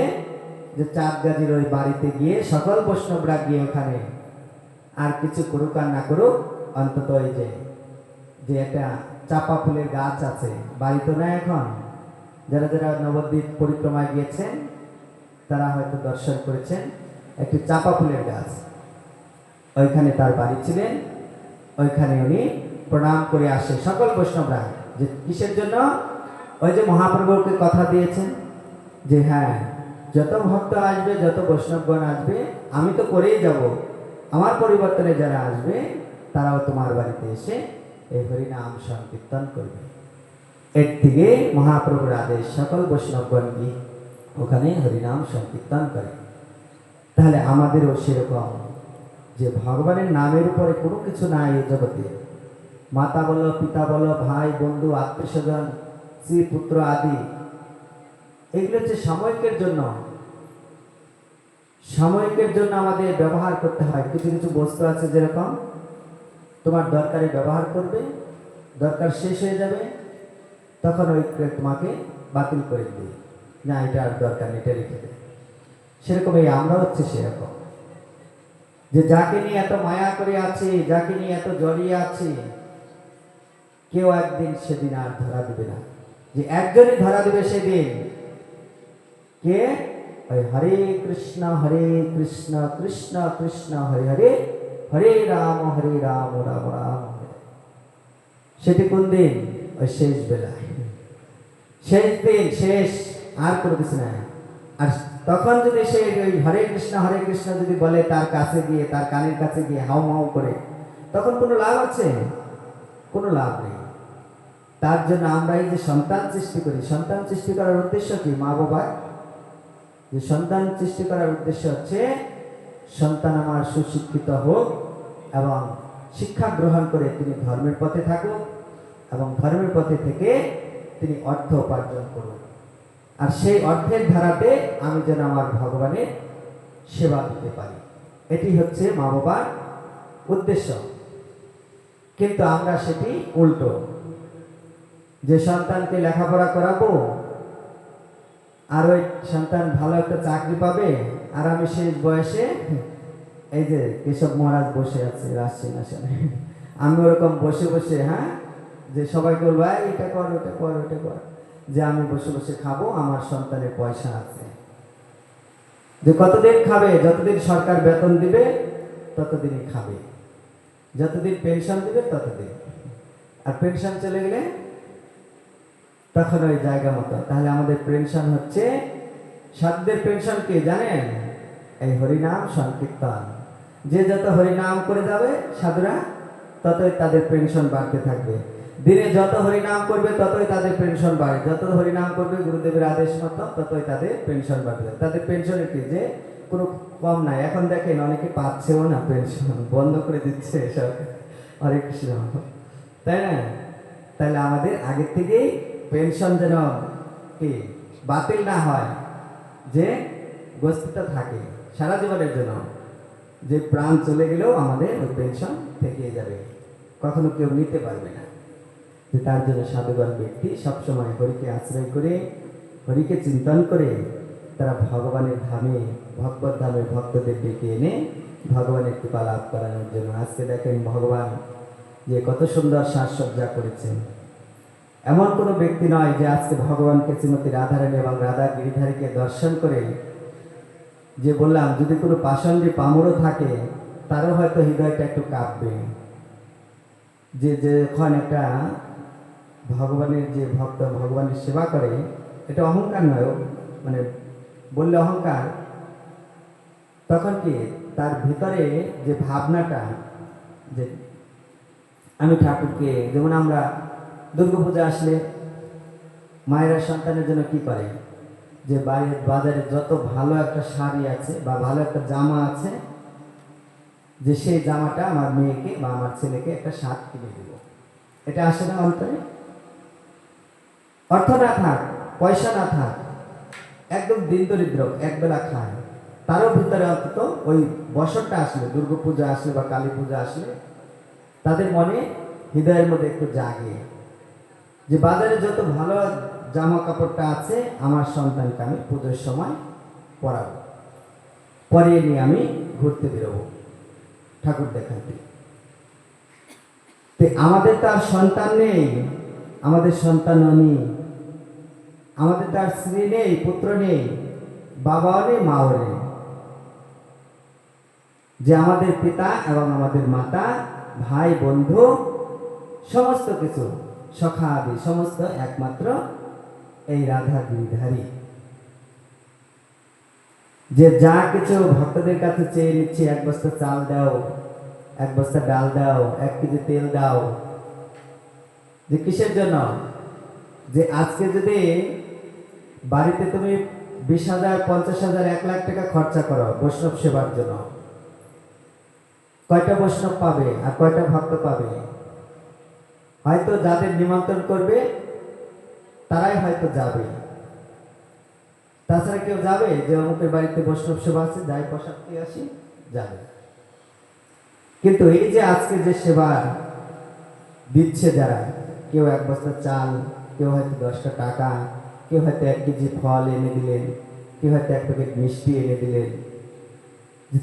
যে চাঁদ গাজীর ওই বাড়িতে গিয়ে সকল বৈষ্ণবরা গিয়ে ওখানে আর কিছু করুক আর না করুক, অন্তত এই যে একটা চাপা ফুলের গাছ আছে, বাড়ি তো না এখন, যারা যারা নবদ্বীপ পরিক্রমায় গিয়েছেন তারা হয়তো দর্শন করেছেন, একটি চাপা ফুলের গাছ, ওইখানে তার বাড়ি ছিলেন, ওইখানে উনি প্রণাম করে আসে সকল বৈষ্ণবরা। যে কিসের জন্য? ওই যে মহাপ্রভুকে কথা দিয়েছেন যে হ্যাঁ, যত ভক্ত আসবে, যত বৈষ্ণবগণ আসবে, আমি তো করেই যাব, আমার পরিবর্তনে যারা আসবে তারাও তোমার বাড়িতে এসে এই হরিনাম সংকীর্তন করবে। এর থেকে মহাপ্রভুর আদেশ, সকল বৈষ্ণবগণ কি ওখানে হরিনাম সংকীর্তন করে। তাহলে আমাদেরও সেরকম, যে ভগবানের নামের উপরে কোনো কিছু নাই এই জগতে, মাতা বলো, পিতা বলো, ভাই বন্ধু আত্মীয় স্বজন স্ত্রী পুত্র আদি, এগুলো হচ্ছে সাময়িকের জন্য, সাময়িকের জন্য আমাদের ব্যবহার করতে হয়। কিছু কিছু বস্তু আছে যেরকম তোমার দরকারে ব্যবহার করবে, দরকার শেষ হয়ে যাবে, তখন ওই তোমাকে বাতিল করে দিবে, না এটা আর দরকার নেই, এটা রেখে দেবে। সেরকম এই আমরা হচ্ছে সেরকম, যে যাকে নিয়ে এত মায়া করে আছি, যাকে নিয়ে এত জড়িয়ে আছি, কেউ একদিন সেদিন আর ধরা দিবে না। যে একজনই ধরা দিবে সেদিন, কে? ওই হরে কৃষ্ণ কৃষ্ণ কৃষ্ণ হরে হরে, হরে রাম রাম রাম হরে। সেটি কোন দিন? ওই শেষ বেলায়, শেষ দিন, শেষ, আর কোনো কিছু নাই। আর তখন যদি সে ওই হরে কৃষ্ণ যদি বলে তার কাছে গিয়ে, তার কানের কাছে গিয়ে হাউ মাউ করে, তখন কোনো লাভ আছে? কোনো লাভ নেই। তার জন্য আমরা এই যে সন্তান সৃষ্টি করি, সন্তান সৃষ্টি করার উদ্দেশ্য কি? মা বাবা যে সন্তান সৃষ্টি করার উদ্দেশ্য হচ্ছে সন্তান আমার সুশিক্ষিত হোক এবং শিক্ষা গ্রহণ করে তিনি ধর্মের পথে থাকুক, এবং ধর্মের পথে থেকে তিনি অর্থ উপার্জন করুন। আর সেই অর্ধেক ধারাতে আমি যেন আমার ভগবানের সেবা দিতে পারি, এটি হচ্ছে মা বাবার উদ্দেশ্য। কিন্তু আমরা সেটি উল্টো, যে সন্তানকে লেখাপড়া করাবো আর ওই সন্তান ভালো একটা চাকরি পাবে, আর আমি শেষ বয়সে এই যে কেশব মহারাজ বসে আছে রাজশাহী আসনে, আমি ওরকম বসে বসে, হ্যাঁ, যে সবাইকে বলবো এটা কর ওটা কর ওটা কর, যে আমি বসে বসে খাবো, আমার সন্তানের পয়সা আছে। যে কতদিন খাবে? যতদিন সরকার বেতন দিবে ততদিনই খাবে, যতদিন পেনশন দিবে ততদিন। আর পেনশন চলে গেলে তখন ওই জায়গা মতো। তাহলে আমাদের পেনশন হচ্ছে, সাধুদের পেনশন কি জানেন? এই হরিনাম সংকীর্তন। যে যত হরিনাম করে যাবে সাধুরা, ততই তাদের পেনশন বাড়তে থাকবে। দিনে যত হরিনাম করবে ততই তাদের পেনশন বাড়ে, যত হরিনাম করবে গুরুদেবের আদেশ মতো ততই তাদের পেনশন বাড়বে। তাদের পেনশনের কি যে কোনো কম নাই। এখন দেখেন অনেকে পাচ্ছেও না, পেনশন বন্ধ করে দিচ্ছে সব। হরে কৃষ্ণ, তাই না? তাহলে আমাদের আগের থেকেই পেনশন যেন কি বাতিল না হয়, যে গ্রস্তিত থাকে সারা জীবনের জন্য, যে প্রাণ চলে গেলেও আমাদের ওই পেনশন থেকে যাবে, কখনো কেউ নিতে পারবে না। যে তার জন্য সাধুবান ব্যক্তি সবসময় হরিকে আশ্রয় করে, হরিকে চিন্তন করে তারা ভগবানের ধামে, ভগবত ধামে ভক্তদের ডেকে এনে ভগবানের কৃপা লাভ করানোর জন্য। আজকে দেখেন ভগবান যে কত সুন্দর সাজসজ্জা করেছেন। এমন কোনো ব্যক্তি নয় যে আজকে ভগবানকে শ্রীমতী রাধারানী এবং রাধা গিরিধারীকে দর্শন করে, যে বললাম যদি কোনো পাষণ্ডী পামরও থাকে তারও হয়তো হৃদয়টা একটু কাঁপবে, যে যখন একটা ভগবানের যে ভক্ত ভগবানের সেবা করে, এটা অহংকার নয়, মানে বললে অহংকার, তখন কি তার ভিতরে যে ভাবনাটা, যে আমি ঠাকুরকে, যেমন আমরা দুর্গাপূজা আসলে মায়েরা সন্তানের জন্য কি করে, যে বাজারে যত ভালো একটা শাড়ি আছে বা ভালো একটা জামা আছে, যে সেই জামাটা আমার মেয়েকে বা আমার ছেলেকে একটা শার্ট কিনে দিব। এটা আসে না অন্তরে? অর্থ না থাক, পয়সা না থাক, একদম দিন দরিদ্র, একবেলা খায়, তারও ভিতরে অন্তত ওই বছরটা আসলে, দুর্গাপূজা আসলে বা কালী পূজা আসলে তাদের মনে, হৃদয়ের মধ্যে একটু জাগে, যে বাজারে যত ভালো জামা কাপড়টা আছে আমার সন্তানকে আমি পুজোর সময় পরাবো, পরিয়ে নিয়ে আমি ঘুরতে বেরোবো ঠাকুর দেখাতে। তো আমাদের তো আর সন্তান নেই, আমাদের সন্তানও নেই, আমাদের তার স্ত্রী নেই, পুত্র নেই, বাবাও নেই, মাও নেই। যে আমাদের পিতা এবং আমাদের মাতা, ভাই, বন্ধু, সমস্ত কিছু সখা আদি সমস্ত একমাত্র এই রাধা গিরিধারী। যে যা কিছু ভক্তদের কাছে চেয়ে নিচ্ছে, এক বস্তা চাল দাও, এক বস্তা ডাল দাও, 1 কেজি তেল দাও, যে কিসের জন্য? যে আজকে যদি বাড়িতে তুমি 20,000, 50,000, 1 লাখ টাকা খরচা করো বৈষ্ণব সেবার জন্য, কয়টা বৈষ্ণব পাবে আর কয়টা ভক্ত পাবে? হয়তো যাদের নিমন্ত্রণ করবে তারাই হয়তো যাবে, তাছাড়া কেউ যাবে যে অমুকের বাড়িতে বৈষ্ণব সেবা আছে, যাই প্রসাদ খেয়ে আসি, যাবে? কিন্তু এই যে আজকে যে সেবা দিচ্ছে যারা, কেউ 1 বস্তা চাল, কেউ হয়তো 10টা টাকা, কেউ হয়তো 1 কেজি ফল এনে দিলেন, কেউ হয়তো 1 প্যাকেট মিষ্টি এনে দিলেন,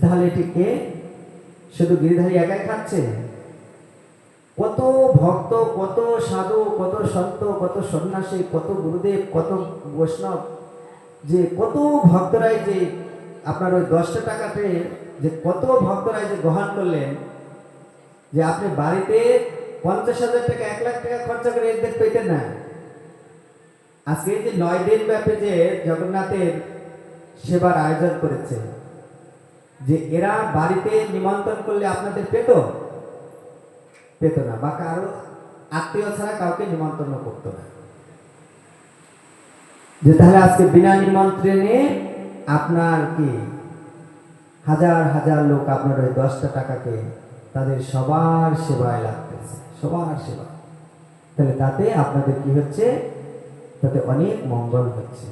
তাহলে এটি কে? শুধু গিরিধারী একাই খাচ্ছে? কত ভক্ত, কত সাধু, কত সন্ত, কত সন্ন্যাসী, কত গুরুদেব, কত বৈষ্ণব, যে কত ভক্তরাই যে আপনার ওই 10টা টাকাতে যে কত ভক্তরাই যে গ্রহণ করলেন, যে আপনি বাড়িতে 50,000 টাকা, 1 লাখ টাকা খরচা করে এদের পেতেন না। আজকে যে 9 দিন ব্যাপী যে জগন্নাথের সেবার আয়োজন করেছে, যে এরা বাড়িতে নিমন্ত্রণ করলে আপনাদের পেত না, বা কারো আত্মীয় ছাড়া কাউকে নিমন্ত্রণ করতো না। যে তাহলে আজকে বিনা নিমন্ত্রণে আপনার কি হাজার হাজার লোক আপনার ওই 10টা টাকাকে তাদের সবার সেবায় লাগতেছে, সবার সেবা। তাহলে তাতে আপনাদের কি হচ্ছে? তাতে অনেক মঙ্গল হচ্ছে।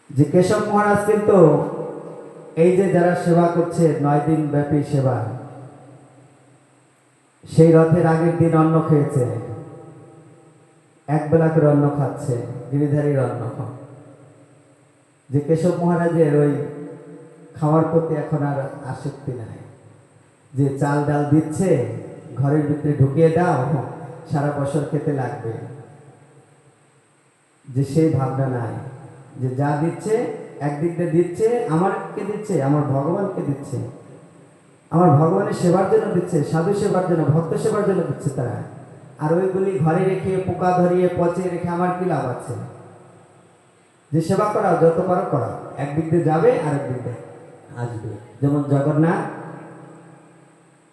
যে কেশব মহারাজ কিন্তু এই যে যারা সেবা করছে 9 দিন ব্যাপী সেবা, সেই রথের আগের দিন অন্ন খেয়েছে, এক বেলা করে অন্ন খাচ্ছে, গিরিধারীর অন্ন। যে কেশব মহারাজের ওই খাওয়ার প্রতি এখন আর আসক্তি নাই, যে চাল ডাল দিচ্ছে ঘরের ভিতরে ঢুকিয়ে দাও, সারা বছর খেতে লাগবে, যে সেই ভাবনা নাই। যে যা দিচ্ছে একদিক দিয়ে দিচ্ছে, আমারকে দিচ্ছে, আমার ভগবানকে দিচ্ছে, আমার ভগবানের সেবার জন্য দিচ্ছে, সাধু সেবার জন্য, ভক্ত সেবার জন্য দিচ্ছে তারা। আর ওইগুলি ঘরে রেখে পোকা ধরিয়ে পচে রেখে আমার কি লাভ আছে? যে সেবা করাও যত পারো করাও, একদিক দিয়ে যাবে আর একদিক দিয়ে আসবে। যেমন জগন্নাথ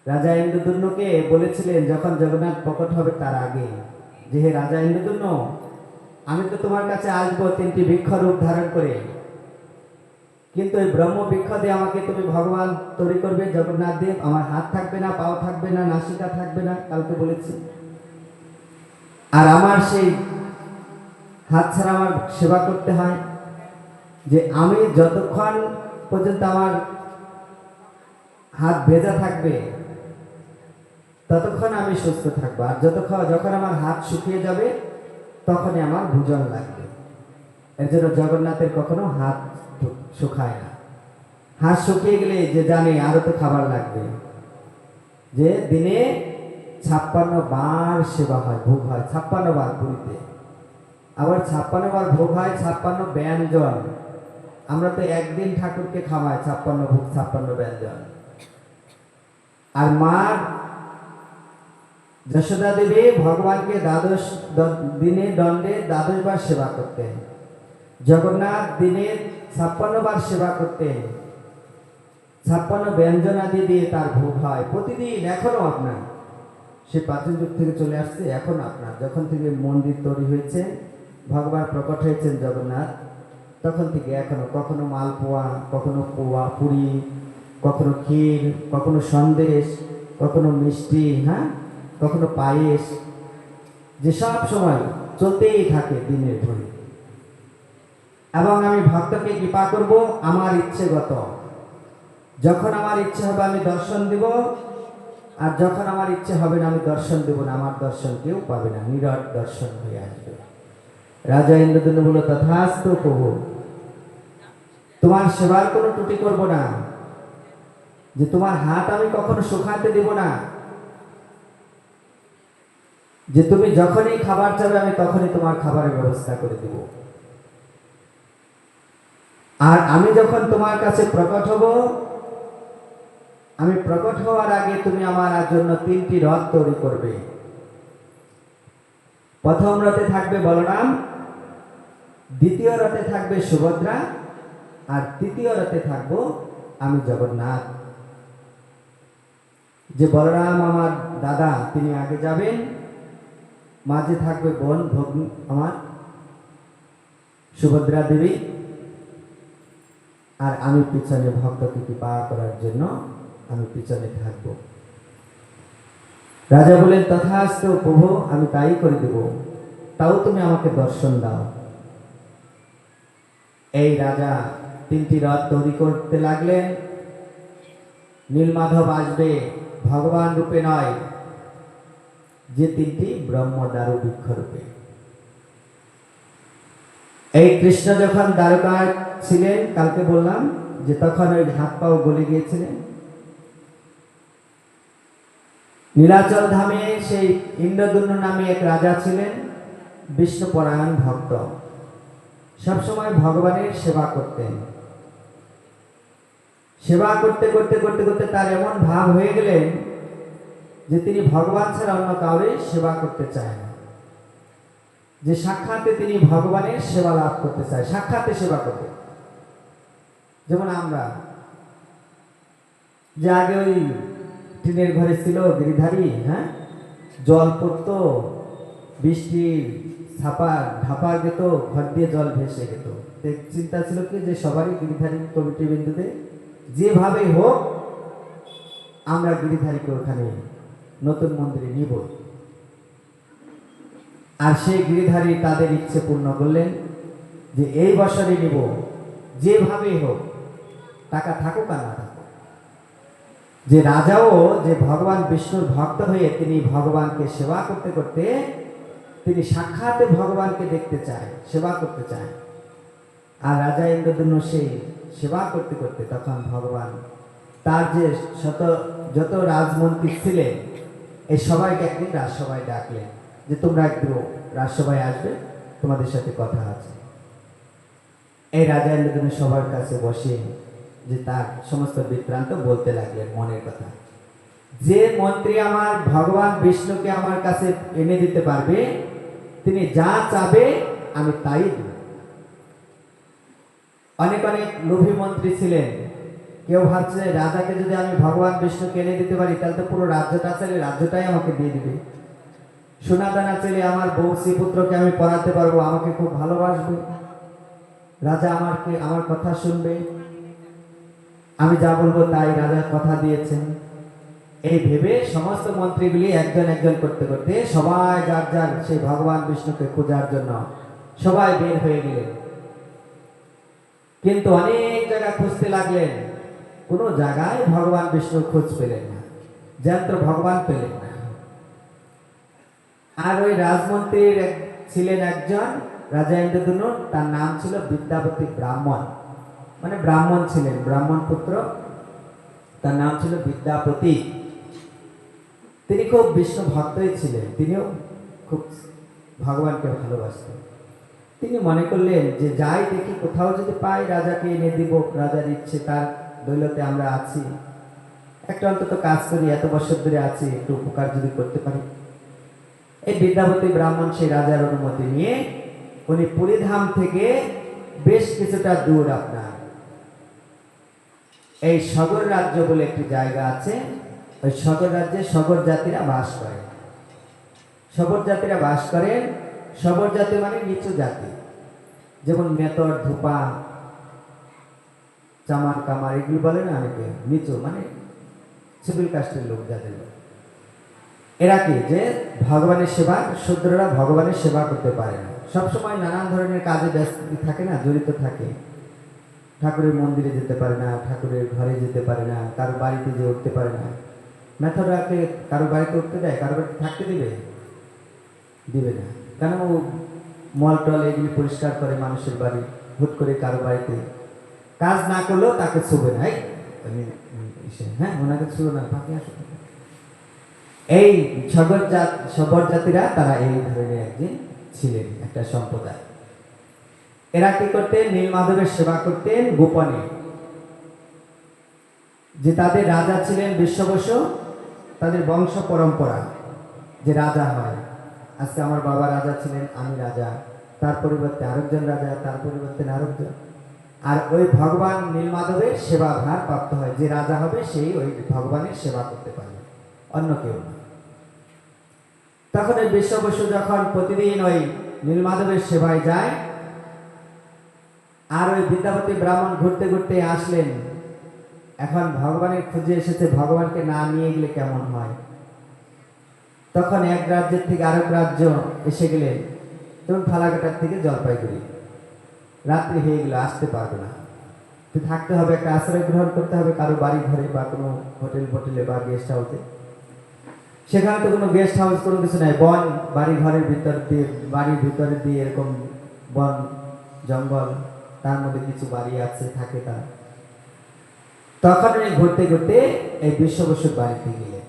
রাজা ইন্দ্রদুম্নকে বলেছিলেন যখন জগন্নাথ প্রকট হবে তার আগে, যে হে রাজা ইন্দ্রদুম্ন, আমি তো তোমার কাছে আসবো 3টি বৃক্ষ রূপ ধারণ করে, কিন্তু ওই ব্রহ্ম বৃক্ষ দিয়ে আমাকে তুমি ভগবান তৈরি করবে, জগন্নাথ দেব। আমার হাত থাকবে না, পাও থাকবে না, নাসিকা থাকবে না, কালকে বলেছি। আর আমার সেই হাত ছাড়া আমার সেবা করতে হয়, যে আমি যতক্ষণ পর্যন্ত আমার হাত ভেজা থাকবে ততক্ষণ আমি সুস্থ থাকবো, আর যখন আমার হাত শুকিয়ে যাবে তখনই আমার ভোজন লাগবে। এর জন্য জগন্নাথের কখনো হাত শুকায় না। হাত শুকিয়ে গেলে যে জানে আরো তো খাবার লাগবে, যে দিনে 56 বার সেবা হয়, ভোগ হয় 56 বার পুরীতে, আবার 56 বার ভোগ হয়, 56 ব্যঞ্জন। আমরা তো একদিন ঠাকুরকে খাওয়াই 56 ভোগ 56 ব্যঞ্জন। আর মা যশোদা দেবী ভগবানকে 12 দিনে দণ্ডে 12 বার সেবা করতেন, জগন্নাথ দিনে 56 বার সেবা করতেন, 56 ব্যঞ্জনাদি দিয়ে তার ভোগ হয় প্রতিদিন। এখনো আপনার সে প্রাচীন যুগ থেকে চলে আসছে, এখন আপনার যখন থেকে মন্দির তৈরি হয়েছে, ভগবান প্রকট হয়েছেন জগন্নাথ, তখন থেকে এখনো কখনো মালপোয়া, কখনো পোয়া পুরি, কখনো ক্ষীর, কখনো সন্দেশ, কখনো মিষ্টি, হ্যাঁ, কখনো পায়েস, যে সব সময় চলতেই থাকে দিনের ধরে। এবং আমি ভক্তকে কৃপা করব আমার ইচ্ছেগত, যখন আমার ইচ্ছে হবে আমি দর্শন দিব, আর যখন আমার ইচ্ছে হবে না আমি দর্শন দেব না, আমার দর্শন কেউ পাবে না, নীরব দর্শন হয়ে আসবে। রাজা ইন্দ্রদুম্ন বলল, তথাস্তু প্রভু, তোমার সেবার কোনো ত্রুটি করব না, যে তোমার হাত আমি কখনো শুকাতে দেব না, যে তুমি যখনই খাবার চাবে আমি তখনই তোমার খাবারের ব্যবস্থা করে দেব। আর আমি যখন তোমার কাছে প্রকট হব, আমি প্রকট হওয়ার আগে তুমি আমার জন্য 3টি রথ তৈরি করবে। প্রথম রথে থাকবে বলরাম, দ্বিতীয় রথে থাকবে সুভদ্রা, আর তৃতীয় রথে থাকবো আমি জগন্নাথ। যে বলরাম আমার দাদা, তিনি আগে যাবেন, মাঝে থাকবে বোন ভগ্নী আমার সুভদ্রা দেবী, আর আমি পিছনে ভক্তকে কৃপা করার জন্য আমি পিছনে থাকব। রাজা বলেন, তথাস্তু প্রভু, আমি তাই করে দেব, তাও তুমি আমাকে দর্শন দাও। এই রাজা 3টি রথ তৈরি করতে লাগলেন। নীলমাধব আসবে ভগবান রূপে নয়, যে 3টি ব্রহ্মদারু বৃক্ষ রূপে। এই কৃষ্ণ যখন দ্বারকায় ছিলেন, কালকে বললাম যে তখন ওই হাত পাও গলে গিয়েছিলেন। নীলাচল ধামে সেই ইন্দ্রদুম্ন নামে এক রাজা ছিলেন, বিষ্ণুপরায়ণ ভক্ত, সবসময় ভগবানের সেবা করতেন। সেবা করতে করতে করতে করতে তার এমন ভাব হয়ে গেলেন যে তিনি ভগবান ছাড়া অন্য কাউরে সেবা করতে চায় না, যে সাক্ষাতে তিনি ভগবানের সেবা লাভ করতে চায়, সাক্ষাতে সেবা করতে। যেমন আমরা যে আগে ওই টিনের ঘরে ছিল গিরিধারী, হ্যাঁ, জল পড়তো, বৃষ্টি ছাপা ঢাপা যেত, ঘর দিয়ে জল ভেসে যেত। চিন্তা ছিল কি যে সবারই গিরিধারী কমিটি বিন্দুতে যেভাবে হোক আমরা গিরিধারীকে ওখানে নতুন মন্দিরে নিব। আর সেই গিরিধারী তাদের ইচ্ছে পূর্ণ করলেন, যে এই বছরে নিব, যেভাবেই হোক, টাকা থাকুক আর না থাকুক। যে রাজাও যে ভগবান বিষ্ণুর ভক্ত হয়ে তিনি ভগবানকে সেবা করতে করতে তিনি সাক্ষাৎ ভগবানকে দেখতে চায়, সেবা করতে চায়। আর রাজা ইন্দ্রদ্যুম্ন সেই সেবা করতে করতে তখন ভগবান তার যে যত রাজমন্ত্রী ছিলেন এই সবাইকে একদিন রাজসভায় ডাকলেন যে তোমরা একটু রাজসভায় আসবে, তোমাদের সাথে কথা আছে। এই রাজা ইন্দ্রদ্যুম্ন সবার কাছে বসে যে তার সমস্ত বৃত্তান্ত বলতে লাগলেন মনের কথা। যে মন্ত্রী আমার ভগবান বিষ্ণুকে আমার কাছে এনে দিতে পারবে, তিনি যা চাবে আমি তাই দেব। অনেক অনেক লোভী মন্ত্রী ছিলেন। কেউ ভাবছে রাজাকে যদি আমি ভগবান বিষ্ণুকে এনে দিতে পারি তাহলে তো পুরো রাজ্যটা চাইলে রাজ্যটাই আমাকে দিয়ে দিবে। সোনা দানা চাইলে আমার বউ শ্রীপুত্রকে আমি পড়াতে পারবো, আমাকে খুব ভালোবাসবে, রাজা আমার কথা শুনবে, আমি যা বলবো তাই রাজা কথা দিয়েছেন। এই ভেবে সমস্ত মন্ত্রীগুলি একজন একজন করতে করতে সবাই যার যার সেই ভগবান বিষ্ণুকে খোঁজার জন্য সবাই বের হয়ে গেলেন। কিন্তু অনেক জায়গা খুঁজতে লাগলেন, কোনো জায়গায় ভগবান বিষ্ণুর খোঁজ পেলেন না, জ্যান্ত ভগবান পেলেন না। আর ওই রাজমন্ত্রীর ছিলেন একজন রাজা ইন্দ্রদ্যুম্ন, তার নাম ছিল বিদ্যাপতি ব্রাহ্মণ, মানে ব্রাহ্মণ ছিলেন, ব্রাহ্মণ পুত্র, তার নাম ছিল বিদ্যাপতি। তিনি খুব বিষ্ণু ভক্তই ছিলেন, তিনিও খুব ভগবানকে ভালোবাসতেন। তিনি মনে করলেন যে যাই দেখি কোথাও যদি পাই রাজাকে এনে দিব, রাজার ইচ্ছে, তার দৌলতে আমরা আছি, একটা অন্তত কাজ করি, এত বছর ধরে আছি, একটু উপকার যদি করতে পারি। এই বিদ্যাপতি ব্রাহ্মণ সেই রাজার অনুমতি নিয়ে উনি পুরীধাম থেকে বেশ কিছুটা দূর আপনার এই সগর রাজ্য বলে একটি জায়গা আছে, ওই সগর রাজ্যে সগর জাতিরা বাস করে। সবর জাতিরা বাস করেন। সবর জাতি মানে নিচু জাতি, যেমন মেতর, ধূপা, চামার, কামার এগুলো বলে না অনেকে, নিচু মানে সিভিল কাস্টের লোক যাদের। এরা কি যে ভগবানের সেবা, শূদ্ররা ভগবানের সেবা করতে পারে না, সবসময় নানান ধরনের কাজে ব্যস্ত থাকে না, জড়িত থাকে। ঠাকুরের মন্দিরে যেতে পারে না, ঠাকুরের ঘরে যেতে পারে না, কারো বাড়িতে যে উঠতে পারে না। মেথডরাকে কারো বাড়িতে উঠতে দেয়, কারো বাড়িতে থাকতে দিবে না, কেন? ও মল টল এগুলি পরিষ্কার করে মানুষের বাড়ি, হুট করে কারো বাড়িতে কাজ না করলেও তাকে ছুবে না। হ্যাঁ, ওনাকে ছুবে না, বাকি আসবে। এই সবর জাতিরা তারা এই ধরনের একদিন ছিলেন, একটা সম্প্রদায়। এরা কি করতেন? নীলমাধবের সেবা করতেন গোপনে। যে তাদের রাজা ছিলেন বিশ্ববসু, তাদের বংশ পরম্পরা যে রাজা হয়, আজকে আমার বাবা রাজা ছিলেন, আমি রাজা, তার পরিবর্তে আরেকজন রাজা, তার পরিবর্তে আরেকজন। আর ওই ভগবান নীলমাধবের সেবা ভার প্রাপ্ত হয়, যে রাজা হবে সেই ওই ভগবানের সেবা করতে পারবে, অন্য কেউ না। তখন ওই বিশ্ববসু যখন প্রতিদিন ওই নীলমাধবের সেবায় যায়, আর ওই বিদ্যাপতি ব্রাহ্মণ ঘুরতে ঘুরতে আসলেন, এখন ভগবানের খুঁজে এসেছে, ভগবানকে না নিয়ে গেলে কেমন হয়। তখন এক রাজ্যের থেকে আরেক রাজ্য এসে গেলেন, তখন ফালাকাটার থেকে জলপাইগুড়ি, রাত্রি হয়ে গেল, আসতে পারবে না, থাকতে হবে, একটা আশ্রয় গ্রহণ করতে হবে কারো বাড়ি ঘরে বা কোনো হোটেলে বা গেস্ট হাউসে। সেখানে তো কোনো গেস্ট হাউস কোনো কিছু নাই, বন, বাড়ির ভিতর দিয়ে এরকম বন জঙ্গল, তার মধ্যে কিছু বাড়ি আছে, থাকে তারা। তখন উনি ঘুরতে ঘুরতে এই বিশ্ববসুর বাড়িতে গেলেন,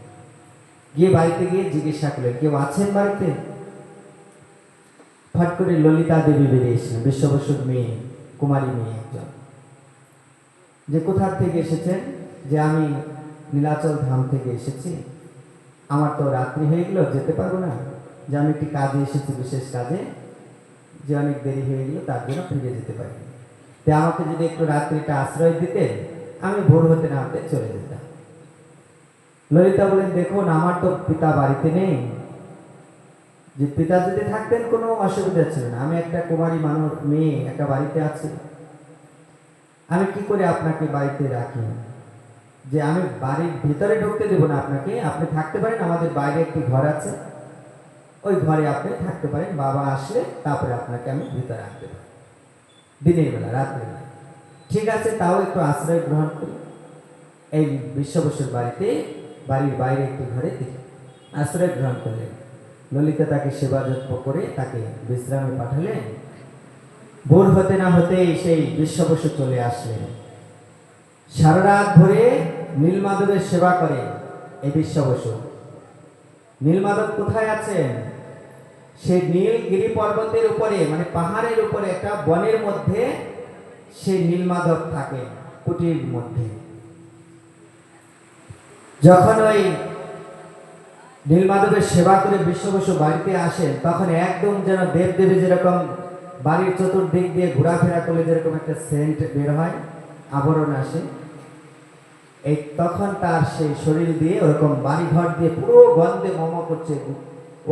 বাড়িতে গিয়ে জিজ্ঞাসা করলেন, কেউ আছেন বাড়িতে? ফট করে ললিতা দেবী বেরিয়ে এসেছেন, বিশ্ববসুর মেয়ে, কুমারী মেয়ে একজন। যে কোথা থেকে এসেছেন? যে আমি নীলাচল ধাম থেকে এসেছি, আমার তো রাত্রি হয়ে গেল, যেতে পারবো না, যে আমি একটি কাজে এসেছি, বিশেষ কাজে, যে অনেক দেরি হয়ে গেল, তার জন্য ফিরে যেতে পারি। তাই আমাকে যদি একটু রাত্রিটা আশ্রয় দিতেন, আমি ভোর হতে না হতে চলে যেতাম। ললিতা বলেন, দেখুন আমার তো পিতা বাড়িতে নেই, যে পিতা যদি থাকতেন কোনো অসুবিধা ছিল না, আমি একটা কুমারী মানুষ, মেয়ে, একটা বাড়িতে আছি, আমি কি করে আপনাকে বাড়িতে রাখি? যে আমি বাড়ির ভিতরে ঢুকতে দেবো না আপনাকে, আপনি থাকতে পারেন, আমাদের বাইরে একটি ঘর আছে, ওই ঘরে আপনি থাকতে পারেন, বাবা আসলে তারপরে আপনাকে আমি ভিতরে রাখতে পারি, দিনের বেলা, রাত্রে বেলা। ঠিক আছে, তাও একটু আশ্রয় গ্রহণ করি। এই বিশ্ব বসুর বাড়িতে, বাড়ির বাইরে একটি ঘরে আশ্রয় গ্রহণ করলেন। ললিতা তাকে সেবা যত্ন করে তাকে বিশ্রামে পাঠালেন। ভোর হতে না হতেই সেই বিশ্ব বসু চলে আসলেন। সারা রাত ভরে নীলমাধবের সেবা করে এই বিশ্ব বসু। নীলমাধব কোথায় আছেন? সেই নীলগিরি পর্বতের উপরে, মানে পাহাড়ের উপরে একটা বনের মধ্যে সেই নীলমাধব থাকে, কুটির মধ্যে। যখন ওই নীলমাধবের সেবা করে বিশ্ব বসু বাড়িতে আসেন, তখন একদম যেন দেবদেবী যেরকম বাড়ির চতুর্দিক দিয়ে ঘোরাফেরা করলে যেরকম একটা সেন্ট বের হয়, আবরণ আসে, এই তখন তার সেই শরীর দিয়ে ওরকম বাড়িঘর দিয়ে পুরো গন্ধে মম করছে।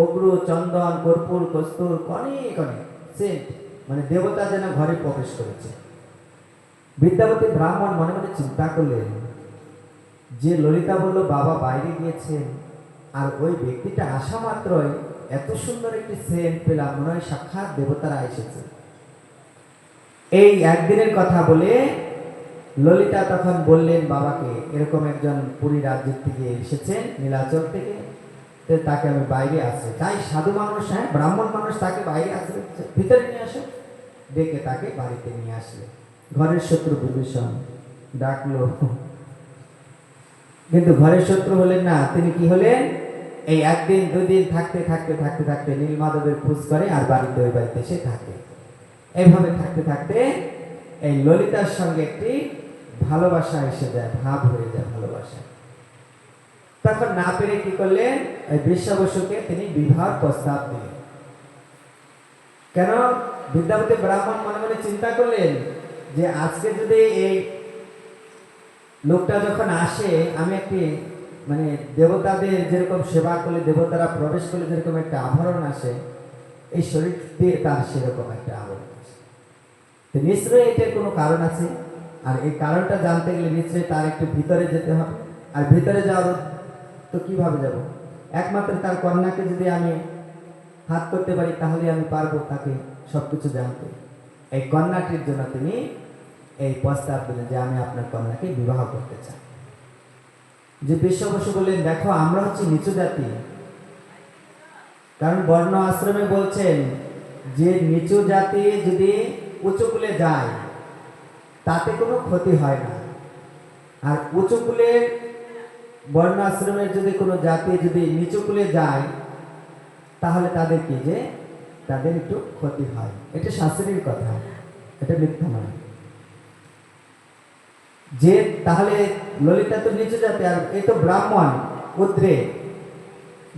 অগ্রু, চন্দন, কর্পূর, কস্তুর, অনেক অনেক সেন্ট, মানে দেবতা যেন ঘরে প্রবেশ করেছে। বিদ্যাপতি ব্রাহ্মণ মনে মনে চিন্তা করলেন যে ললিতা বলল বাবা বাইরে গিয়েছেন, আর ওই ব্যক্তিটা আসা মাত্রই এত সুন্দর একটি সেন্ট পেলাম, মনে হয় সাক্ষাৎ দেবতারা এসেছে। এই একদিনের কথা বলে ললিতা তখন বললেন বাবাকে, এরকম একজন পুরী রাজ্যের থেকে এসেছেন, নীলাচল থেকে, তাকে আমি বাইরে আসছে তাই। সাধু মানুষ, হ্যাঁ ব্রাহ্মণ মানুষ, তাকে বাইরে আসবে, ভিতরে নিয়ে আসে। ডেকে তাকে বাড়িতে নিয়ে আসলে। ঘরের শত্রু বিভীষণ ডাকলো, কিন্তু ঘরের শত্রু হলেন না। তিনি কি হলেন? এই একদিন দুদিন থাকতে থাকতে থাকতে থাকতে নীলমাধবের খোঁজ করে আর বাড়িতে ওই বাড়িতে সে থাকে। এইভাবে থাকতে থাকতে এই ললিতার সঙ্গে একটি ভালোবাসা এসে যায়, ভাব হয়ে যায় ভালোবাসা। তখন না পেরে কি করলেন? এই বিশ্ব বসুকে তিনি বিবাহ প্রস্তাব দিলেন। কেন? বিদ্যাপতি ব্রাহ্মণ মনে মনে চিন্তা করলেন যে আজকে যদি এই লোকটা যখন আসে, আমি একটি মানে দেবতাদের যেরকম সেবা করলে দেবতারা প্রবেশ করলে যেরকম একটা আভরণ আসে, এই শরীর দিয়ে তার সেরকম একটা আভরণ আসে। তো নিশ্চয়ই এটার কোনো কারণ আছে, আর এই কারণটা জানতে গেলে নিশ্চয়ই তার একটু ভিতরে যেতে হবে। আর ভিতরে যাওয়ার তো কিভাবে যাব? একমাত্র তার কন্যাকে যদি আমি হাত করতে পারি, তাহলে আমি পারবো তাকে সবকিছু জানতে। এই কন্যাটির জন্য তিনি এই প্রস্তাব দিলেন যে আমি আপনার কন্যাকে বিবাহ করতে চাই। যে বিশ্ব বসু বললেন, দেখো আমরা হচ্ছে নিচু জাতি, কারণ বর্ণ আশ্রমে বলছেন যে নিচু জাতি যদি উঁচু কুলে যায় তাতে কোনো ক্ষতি হয় না, আর উঁচু কুলের বর্ণ আশ্রমের যদি কোনো জাতি যদি নিচু কুলে যায় তাহলে তাদের কি যে তাদের একটু ক্ষতি হয়। এটা শাস্ত্রের কথা, এটা মিথ্যা নয়। যে তাহলে ললিতা তো নিচু জাতি, আর এ তো ব্রাহ্মণ পুত্রে,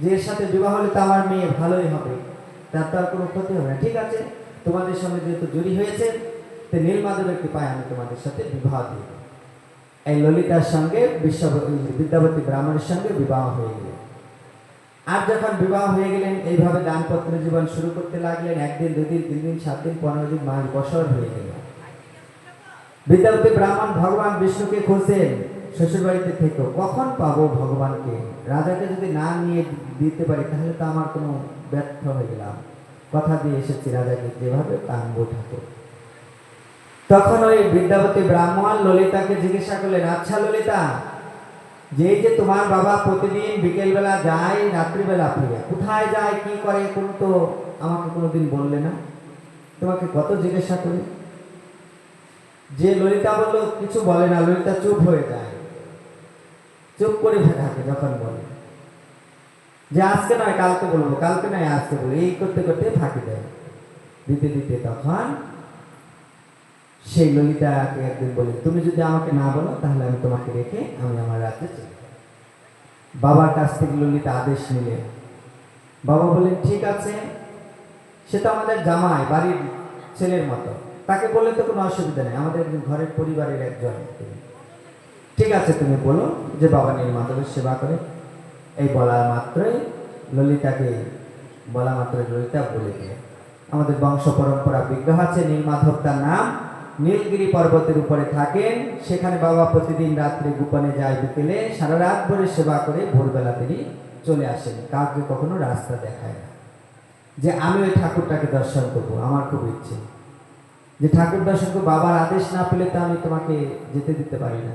যে এর সাথে বিবাহ হলে তো আমার মেয়ে ভালোই হবে, তার তো আর কোনো ক্ষতি হবে না। ঠিক আছে, তোমাদের সঙ্গে যেহেতু জুড়ি হয়েছে, তো নীলমাধবের কৃপায় আমি তোমাদের সাথে বিবাহ দিই। এই ললিতার সঙ্গে বিদ্যাপতি ব্রাহ্মণের সঙ্গে বিবাহ হয়ে গেল। আর যখন বিবাহ হয়ে গেলেন, এইভাবে দাম্পত্য জীবন শুরু করতে লাগলেন। একদিন, দুদিন, 3 দিন, 7 দিন, 15 দিন, মাস, বছর হয়ে গেল। বিদ্যাপতি ব্রাহ্মণ ভগবান বিষ্ণুকে খুঁজছেন শ্বশুর বাড়িতে থেকে, কখন পাবো ভগবানকে? রাজাকে যদি না নিয়ে দিতে পারি তাহলে তো আমার কোনো ব্যর্থ হয়ে গেলাম, কথা দিয়ে এসেছি রাজাকে, যেভাবে আনবো ঠাকুর। তখন ওই বিদ্যাপতি ব্রাহ্মণ ললিতাকে জিজ্ঞাসা করলেন, আচ্ছা ললিতা, যে তোমার বাবা প্রতিদিন বিকেলবেলা যায়, রাত্রিবেলা ফিরে, কোথায় যায়, কি করে, কোন তো আমাকে কোনোদিন বললে না, তোমাকে কত জিজ্ঞাসা করি। যে ললিতা বললো কিছু বলে না, ললিতা চুপ হয়ে যায়, চুপ করে থাকে। যখন বলে যে আজকে নয় কালকে বলবো, কালকে নয় আজকে বলবো, এই করতে করতে ফাঁকি দেয়, দিতে দিতে তখন সেই ললিতাকে একদিন বলে, তুমি যদি আমাকে না বলো তাহলে আমি তোমাকে রেখে আমি আমার রাজ্যে চলে যাব। বাবার কাছ থেকে ললিতা আদেশ নিলে, বাবা বললেন ঠিক আছে, সে তো আমাদের জামাই, বাড়ির ছেলের মতো, তাকে বললে তো কোনো অসুবিধা নেই, আমাদের ঘরের পরিবারের একজন। ঠিক আছে, তুমি বলো যে বাবা নীলমাধবের সেবা করে। এই বলা মাত্রই ললিতাকে, বলা মাত্রই ললিতা বলে দিয়ে, আমাদের বংশ পরম্পরা বিগ্রহ আছে, নীলমাধব তার নাম, নীলগিরি পর্বতের উপরে থাকেন। সেখানে বাবা প্রতিদিন রাত্রে গোপনে যায়, বিকেলে সারা রাত ভরে সেবা করে ভোরবেলা তিনি চলে আসেন। কাউকে কখনো রাস্তা দেখায় না, যে আমি ওই ঠাকুরটাকে দর্শন করবো, আমার খুব ইচ্ছে। যে ঠাকুর দর্শনকে বাবার আদেশ না পেলে তো আমি তোমাকে যেতে দিতে পারি না,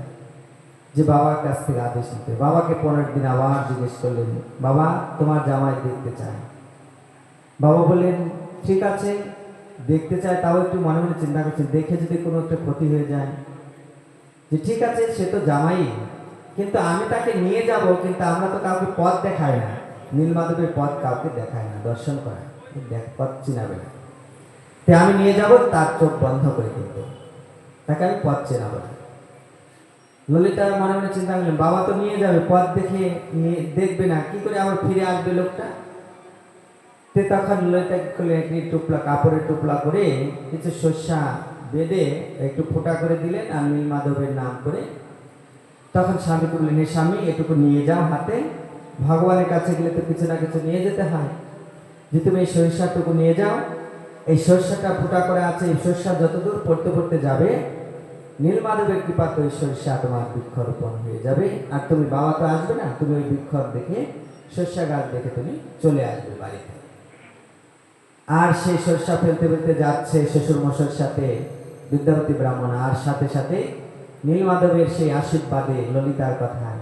যে বাবার কাছ থেকে আদেশ নিতে। বাবাকে 15 দিন আবার জিজ্ঞেস করলেন, বাবা তোমার জামাই দেখতে চায়। বাবা বললেন ঠিক আছে, দেখতে চায়, তাও একটু মনে মনে চিন্তা করছেন, দেখে যদি কোনো একটা ক্ষতি হয়ে যায়, যে ঠিক আছে সে তো জামাই, কিন্তু আমি তাকে নিয়ে যাব, কিন্তু আমরা তো কাউকে পথ দেখাই না, নীলমাধবের পথ কাউকে দেখায় না, দর্শন করায়, পথ চিনাবে না, তাই আমি নিয়ে যাব তার চোখ বন্ধ করে, কিন্তু তাকে আমি পথ চেনাবো না। ললিতা মনে মনে চিন্তা করলেন, বাবা তো নিয়ে যাবে, পথ দেখে দেখবে না, কি করে আবার ফিরে আসবে লোকটা। তে তখন ললিতা কি করলেন, একটি টুপলা, কাপড়ের টুপলা করে কিছু শস্যা বেঁধে একটু ফোঁটা করে দিলেন, আর নীলমাধবের নাম করে। তখন স্বামী বললেন, হে স্বামী এটুকু নিয়ে যাও হাতে, ভগবানের কাছে গেলে তো কিছু না কিছু নিয়ে যেতে হয়, যে তুমি এই সরিষাটুকু নিয়ে যাও, এই সরিষাটা ফোঁটা করে আছে, এই সরিষা যতদূর পড়তে পড়তে যাবে, নীলমাধবের কৃপাতে ওই সরিষা তোমার বৃক্ষরোপণ হয়ে যাবে, আর তুমি বাবা তো আসবে না, তুমি ওই বৃক্ষ দেখে, সরিষা গাছ দেখে তুমি চলে আসবে বাড়িতে। আর সেই সরিষা ফেলতে ফেলতে যাচ্ছে শ্বশুর মশাইয়ের সাথে বিদ্যাপতি ব্রাহ্মণ, আর সাথে সাথে নীলমাধবের সেই আশীর্বাদে ললিতার কথায়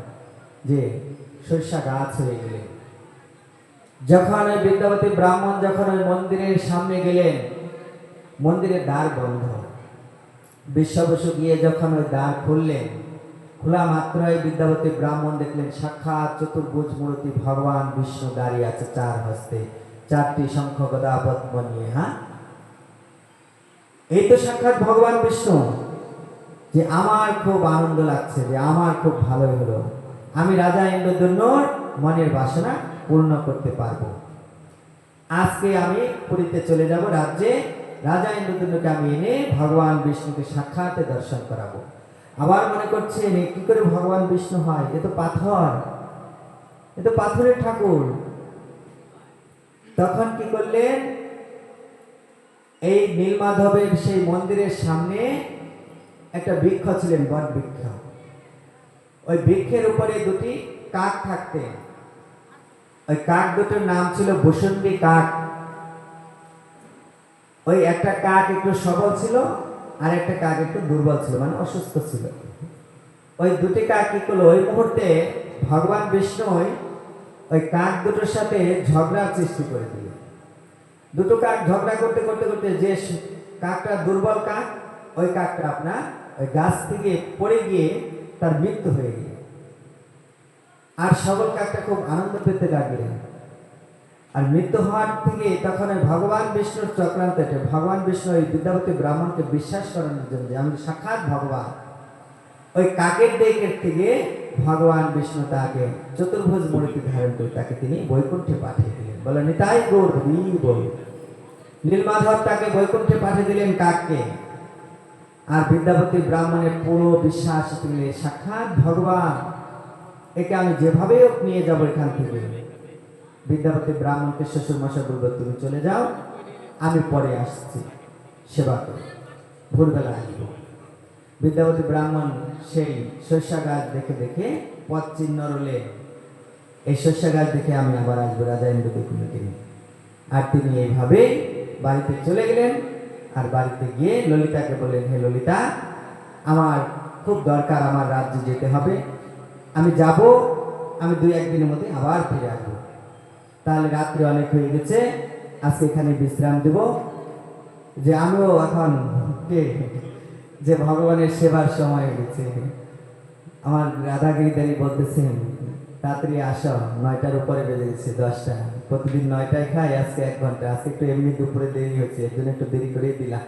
যে সরিষা গাছ হয়ে গেলেন। যখন ওই বিদ্যাপতি ব্রাহ্মণ যখন ওই মন্দিরের সামনে গেলেন, মন্দিরের দ্বার বন্ধ। বিশ্ববসু গিয়ে যখন ওই দ্বার খুললেন, খোলা মাত্রই বিদ্যাপতি ব্রাহ্মণ দেখলেন সাক্ষাৎ চতুর্ভুজ মূর্তি ভগবান বিষ্ণু দাঁড়িয়ে আছে, 4 হস্তে 4টি শঙ্খ গদা পদ্ম নিয়ে। হ্যাঁ, এই তো সাক্ষাৎ ভগবান বিষ্ণু। যে আমার খুব আনন্দ লাগছে, যে আমার খুব ভালো হলো, আমি রাজা ইন্দ্রদ্যুম্নর মনের বাসনা পূর্ণ করতে পারবো। আজকে আমি পুরীতে চলে যাব রাজ্যে, রাজা ইন্দ্রদ্যুম্নকে আমি এনে ভগবান বিষ্ণুকে সাক্ষাতে দর্শন করাবো। আবার মনে করছে কি করে ভগবান বিষ্ণু হয়, এ তো পাথর, এ তো পাথরের ঠাকুর। তখন কি করলেন, এই নীলমাধবের সেই মন্দিরের সামনে একটা বৃক্ষ ছিলেন, বট বৃক্ষ। ওই বৃক্ষের উপরে 2টি কাক থাকতেন। ওই কাক দুটোর নাম ছিল বসুন্ধী কাক। ওই একটা কাক একটু সবল ছিল, আর একটা কাক একটু দুর্বল ছিল, মানে অসুস্থ ছিল। ওই 2টি কাক কি করলো, ওই মুহূর্তে ভগবান বিষ্ণু ওই কাক দুটোর সাথে ঝগড়ার সৃষ্টি করে দিল। 2টো কাক ঝগড়া করতে করতে করতে, যে কাকটা দুর্বল কাক, ওই কাকটা আপনার ওই গাছ থেকে পড়ে গিয়ে তার মৃত্যু হয়ে গেল। আর সবল কাকটা খুব আনন্দ পেতে লাগলেন। আর মৃত্যু হওয়ার থেকে তখন ওই ভগবান বিষ্ণুর চক্রান্ত, ভগবান বিষ্ণু ওই বিদ্যাপতি ব্রাহ্মণকে বিশ্বাস করানোর জন্য যে আমি সাক্ষাৎ ভগবান, ওই কাকের ডেকের থেকে ভগবান বিষ্ণু তাকে চতুর্ভুজ মূর্তি ধারণ করে তাকে তিনি বৈকুণ্ঠে পাঠিয়ে দিলেন। বলেন নিতাই গৌর বল। নীলমাধব তাকে বৈকুণ্ঠে পাঠিয়ে দিলেন কাককে। আর বিদ্যাপতি ব্রাহ্মণের পুরো বিশ্বাস দিলে সাক্ষাৎ ভগবান, একে আমি যেভাবে নিয়ে যাবো এখান থেকে। বিদ্যাপতি ব্রাহ্মণকে শ্বশুর মশাই বলবো, তুমি চলে যাও, আমি পরে আসছি সেবা করে, ভোরবেলা আসবো। বিদ্যাপতি ব্রাহ্মণ সেই শস্যা গাছ দেখে দেখে পথ চিহ্ন রলে, এই শস্যা গাছ দেখে আমি আবার আসবো রাজা ইন্দ্রদ্যুম্নকে নিয়ে। আর তিনি এইভাবে বাড়িতে চলে গেলেন। আর বাড়িতে গিয়ে ললিতাকে বললেন, হে ললিতা, আমার খুব দরকার, আমার রাজ্যে যেতে হবে, আমি যাব, আমি 2-1 দিনের মধ্যে আবার ফিরে আসবো। তাহলে রাত্রি অনেক হয়ে গেছে, আজকে এখানে বিশ্রাম দেব, যে আমিও এখন যে ভগবানের সেবার সময় হয়ে গেছে। আমার রাধাগিরিদারি বলতেছেন তাড়াতাড়ি আসো, 9টার উপরে বেজে গেছে, 10টা। প্রতিদিন 9টায় খাই, আজকে 1 ঘন্টা, আজকে একটু এমনি দুপুরে দেরি হচ্ছে, এর জন্য একটু দেরি করেই দিলাম,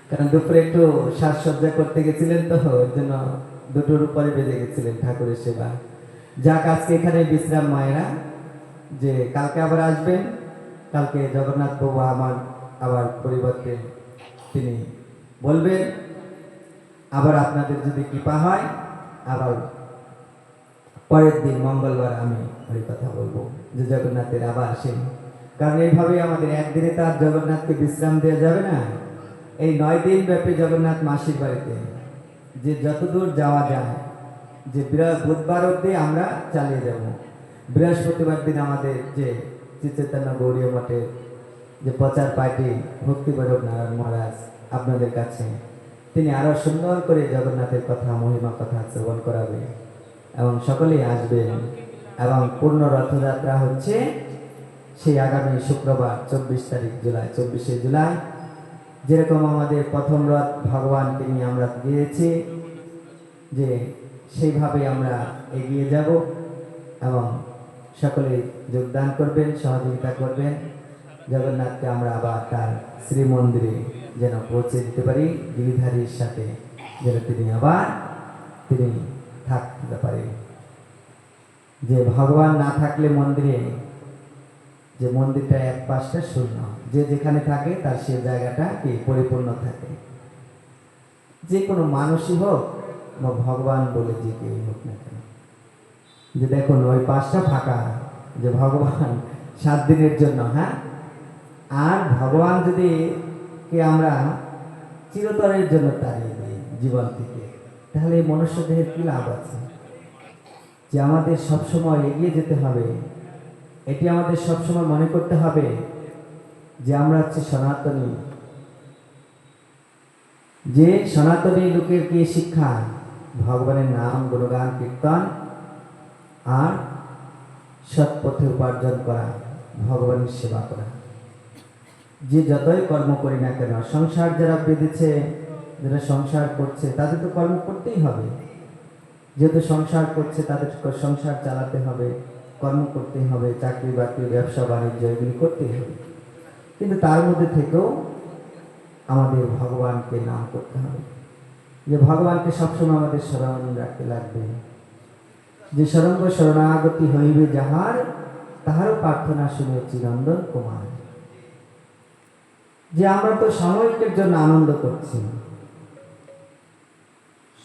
কারণ দুপুরে একটু সাজসজ্জা করতে গেছিলেন, তো ওর জন্য 2টোর উপরে বেজে গেছিলেন ঠাকুরের সেবা। যাক, আজকে এখানে বিশ্রাম মায়েরা, যে কালকে আবার আসবেন। কালকে জগন্নাথ বাবু আমার আবার পরিবর্তে তিনি বলবেন, আবার আপনাদের যদি কৃপা হয় আবার পরের দিন মঙ্গলবার আমি ওই কথা বলবো, যে জগন্নাথের আবার আসেন। কারণ এইভাবে আমাদের একদিনে তো আর জগন্নাথকে বিশ্রাম দেওয়া যাবে না। এই 9 দিন ব্যাপী জগন্নাথ মাসির বাড়িতে যে যতদূর যাওয়া যায়, যে বুধবার অবধি আমরা চালিয়ে যাব। বৃহস্পতিবার দিন আমাদের যে শ্রী চৈতন্য গৌরীয় মঠের যে প্রচার পার্টি ভক্তি বৈরব নারায়ণ মহারাজ আপনাদের কাছে। তিনি আরো সুন্দর করে জগন্নাথের কথা, মহিমা কথা শ্রবণ করাবে এবং সকলেই আসবেন। এবং পূর্ণ রথযাত্রা হচ্ছে সেই আগামী শুক্রবার 24 জুলাই। যেরকম আমাদের প্রথম রথ ভগবানকে নিয়ে আমরা গিয়েছি, যে সেইভাবে আমরা এগিয়ে যাব এবং সকলে যোগদান করবেন, সহযোগিতা করবেন। জগন্নাথকে আমরা আবার তার শ্রীমন্দিরে যেন পৌঁছে দিতে পারি, গিরিধারীর সাথে যেন তিনি থাকতে পারে। যে ভগবান না থাকলে মন্দিরে, যে মন্দিরটা এক পাশটা শূন্য, যে যেখানে থাকে তার সে জায়গাটা কি পরিপূর্ণ থাকে। যে কোনো মানুষই হোক বা ভগবান বলে যে কেউ হোক না কেন, যে দেখুন ওই পাশটা ফাঁকা, যে ভগবান 7 দিনের জন্য, হ্যাঁ। আর ভগবান যদি কে আমরা চিরতরের জন্য তাড়িয়ে দিই জীবন থেকে, তাহলে এই মনুষ্য দেহের কি লাভ আছে? যে আমাদের সবসময় এগিয়ে যেতে হবে, এটি আমাদের সবসময় মনে করতে হবে যে আমরা হচ্ছে সনাতনী। যে সনাতনী লোকের কি শিক্ষা? ভগবানের নাম, গুণগান, কীর্তন আর সৎ পথে উপার্জন করা, ভগবানের সেবা করা। যে যতই কর্ম করি না কেন, সংসার যারা বেঁধেছে, যারা সংসার করছে, তাদের তো কর্ম করতেই হবে। যেহেতু সংসার করছে, তাদের সংসার চালাতে হবে, কর্ম করতে হবে, চাকরি বাকরি, ব্যবসা বাণিজ্য এগুলি করতেই হবে। কিন্তু তার মধ্যে থেকেও আমাদের ভগবানকে নাম করতে হবে। যে ভগবানকে সবসময় আমাদের স্মরণ রাখতে লাগবে। যে সরঙ্গ শরণাগতি হইবে যাহার, তাহারও প্রার্থনা শুনে চিরন্দন কুমার। যে আমরা তো সাময়িকের জন্য আনন্দ করছি,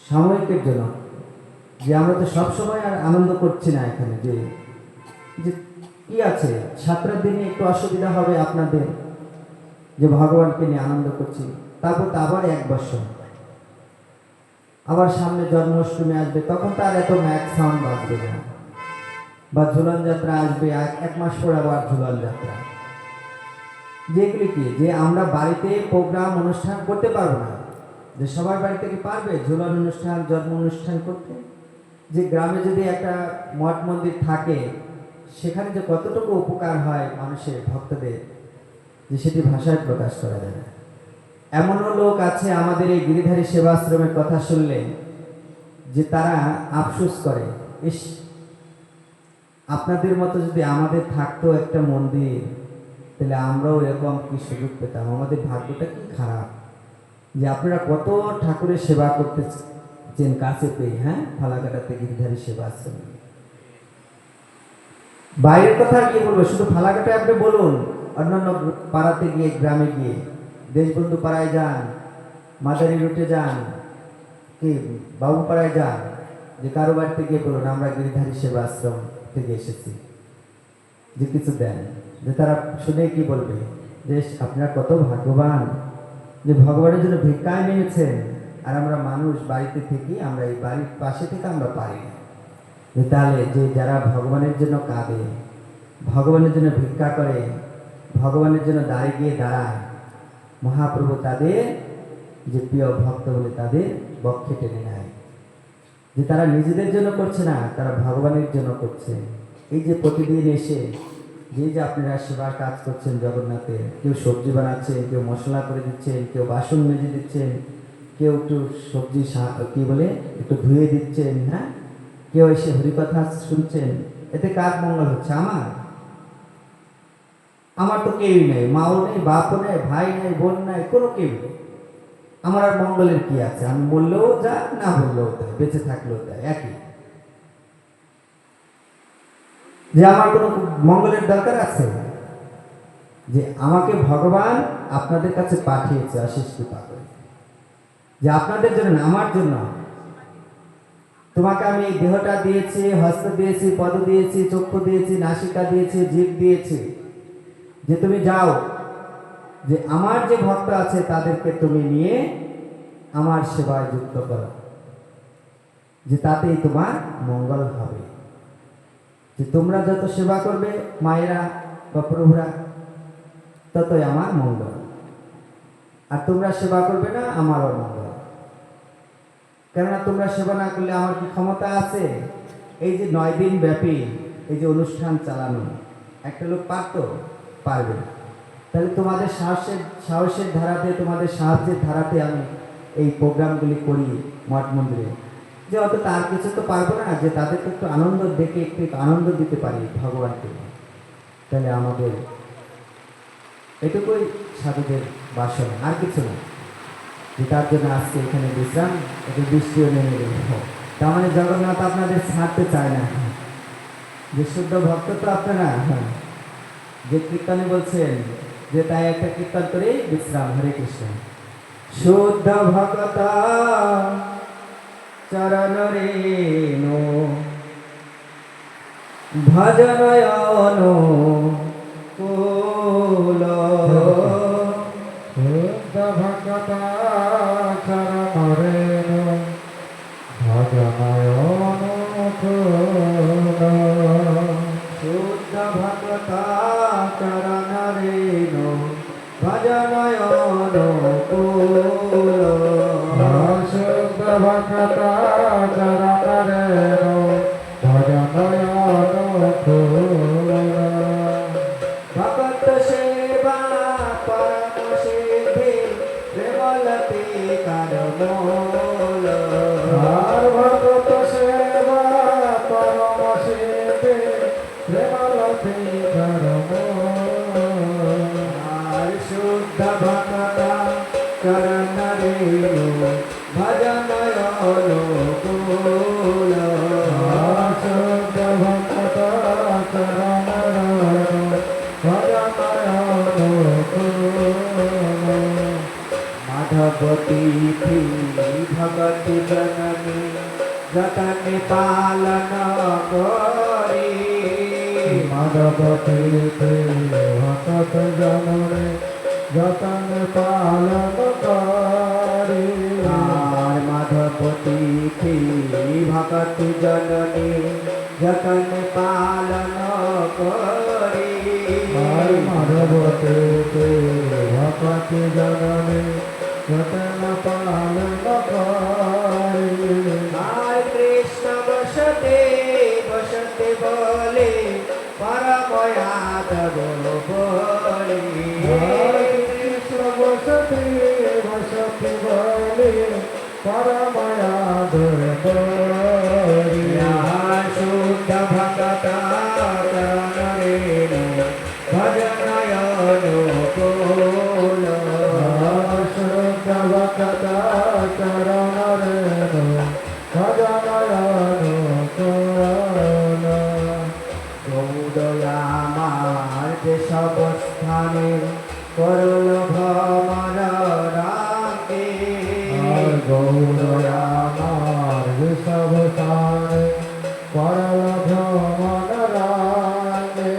সাময়িকের জন্য, যে আমরা তো সবসময় আর আনন্দ করছি না। এখানে যে কি আছে, 7 দিনে একটু অসুবিধা হবে আপনাদের, যে ভগবানকে নিয়ে আনন্দ করছি, তারপর তো আবার 1 বছর, আবার সামনে জন্মাষ্টমী আসবে, তখন তো আর এত ম্যাক সাউন্ড বাজবে না। বা ঝুলন যাত্রা আসবে, 1 মাস পর আবার ঝুলন যাত্রা। যেগুলি কি, যে আমরা বাড়িতে প্রোগ্রাম অনুষ্ঠান করতে পারবো না, যে সবার বাড়িতে কি পারবে ঝুলন অনুষ্ঠান, জন্ম অনুষ্ঠান করতে? যে গ্রামে যদি একটা মঠ মন্দির থাকে, সেখানে যে কতটুকু উপকার হয় মানুষের, ভক্তদের, যে সেটি ভাষায় প্রকাশ করা যায় না। এমনও লোক আছে আমাদের এই গিরিধারী সেবাশ্রমের কথা শুনলে যে তারা আফসোস করে, ইস, আপনাদের মতো যদি আমাদের থাকতো একটা মন্দির, তাহলে আমরাও এরকম কি সুযোগ পেতাম। আমাদের ভাগ্যটা কি খারাপ যে আপনারা কত ঠাকুরের সেবা করতেছেন কাছে পেয়ে, হ্যাঁ, ফালাকাটাতে গিরিধারী সেবাশ্রম। বাইরের কথা আর কি বলবো, শুধু ফালাকাটায় আপনি বলুন, অন্যান্য পাড়াতে গিয়ে, গ্রামে গিয়ে, দেশবন্ধু পাড়ায় যান, মাদারি রুটে যান, কি বাবু পাড়ায় যান, যে কারো বাড়িতে গিয়ে বলুন আমরা গিরিধারী সেবাশ্রম থেকে এসেছি, যে কিছু দেন, যে তারা শুনে কি বলবে, যে আপনারা কত ভাগ্যবান যে ভগবানের জন্য ভিক্ষায় নেমেছেন, আর আমরা মানুষ বাড়িতে থেকে, আমরা এই বাড়ির পাশে থেকে আমরা পারি না। তাহলে যে যারা ভগবানের জন্য কাঁদে, ভগবানের জন্য ভিক্ষা করে, ভগবানের জন্য দাঁড়িয়ে গিয়ে দাঁড়ায়, মহাপ্রভু তাদের যে প্রিয় ভক্ত বলে তাদের বক্ষে টেনে নেয়। যে তারা নিজেদের জন্য করছে না, তারা ভগবানের জন্য করছে। এই যে প্রতিদিন এসে যে আপনারা সেবার কাজ করছেন জগন্নাথে, কেউ সবজি বানাচ্ছেন, কেউ মশলা করে দিচ্ছেন, কেউ বাসন মেজে দিচ্ছেন, কেউ একটু সবজি কি বলে একটু ধুয়ে দিচ্ছেন, হ্যাঁ, কেউ এসে হরিকথা শুনছেন, এতে কার মঙ্গল হচ্ছে? আমার তো কেউই নেই, মাও নেই, বাপও নেই, ভাই নেই, বোন নাই, কোনো কেউ নেই। আমার আর মঙ্গলের কি আছে? আমি বললেও যা, না বললেও তাই, বেঁচে থাকলেও তাই, একই। যে আমার কোনো মঙ্গলের দরকার আছে? যে আমাকে ভগবান আপনাদের কাছে পাঠিয়েছে অশেষ কৃপা করে, যে আপনাদের জন্য না, আমার জন্য। তোমাকে আমি এই দেহটা দিয়েছি, হস্ত দিয়েছি, পদ দিয়েছি, চক্ষু দিয়েছি, নাসিকা দিয়েছি, জিভ দিয়েছি, যে তুমি যাও, যে আমার যে ভক্ত আছে তাদেরকে তুমি নিয়ে আমার সেবায় যুক্ত করো, যে তাতেই তোমার মঙ্গল হবে। যে তোমরা যত সেবা করবে মায়েরা বা প্রভুরা, ততই আমার মঙ্গল। আর তোমরা সেবা করবে না আমার অমঙ্গল। কেননা তোমরা সেবা না করলে আমার কি ক্ষমতা আছে এই যে 9 দিন ব্যাপী এই যে অনুষ্ঠান চালানো? একটা লোক পারতো? পারবে না। তাহলে তোমাদের সাহসের ধারাতে, তোমাদের সাহায্যের ধারাতে আমি এই প্রোগ্রামগুলি করি মঠ মন্দিরে। যে অত তার কিছু তো পারবো না, যে তাদেরকে একটু আনন্দ দেখে একটু আনন্দ দিতে পারি ভগবানকে। তাহলে আমাদের এটুকুই সাধুদের বাসনা, আর কিছু না। যে তার জন্য আজকে এখানে বিশ্রাম, একটু বৃষ্টিও নেমে গেল। তার মানে জগন্নাথ আপনাদের ছাড়তে চায় না। যে শুদ্ধ ভক্ত তো আপনারা, যে কীর্তনে বলছেন যে তাই একটা কীর্তন করে বিশ্রাম। হরে কৃষ্ণ। শুদ্ধ ভক্ত চরণ রেণু ভজনয়ন কুল। শুদ্ধ ভক্ত চরণ রেণু ভজনয়ন কুল। শুদ্ধ ভক্ত চরণ রেণু ভজনয়ন কুল। শুদ্ধ ভক্ত চরণ রেণু ভজনয়ন কুল। ভগত সেবা পরম সিদ্ধি প্রেমলতি কারমূল। আর ভগত সেবা পরম সিদ্ধি প্রেমলতি কারমূল। আর শুদ্ধ ভক্ত চরণ রেণু ভজনয়ন কুল। শুদ্ধ ভক্ত চরণ রেণু ভজনয়ন কুল। মাধবতী ভগতি জননী যতন পালন করি। মাধবতী ভক্ত জননে যতন পালন করি। আর মাধবতী ভগতি জননী যতন পালন করি। আর মাধবতী ভক্তি জননে যতন পালন করি। আর কৃষ্ণ বসতে বসতে বলে পরময়াদব বলি। আর কৃষ্ণ বসতি বসতি বলে পরময়াদর বলি। আর শুদ্ধ ভক্ত চরণ রেণু ভজনয়ন কুল। শুদ্ধ ভক্ত চরণ রেণু ভজনয়ন কুল। গৌর আমার যেসব স্থানে করল ভ্রমণ রাগে। আর গৌর আমার সব স্থানে করল ভ্রমণ রাগে।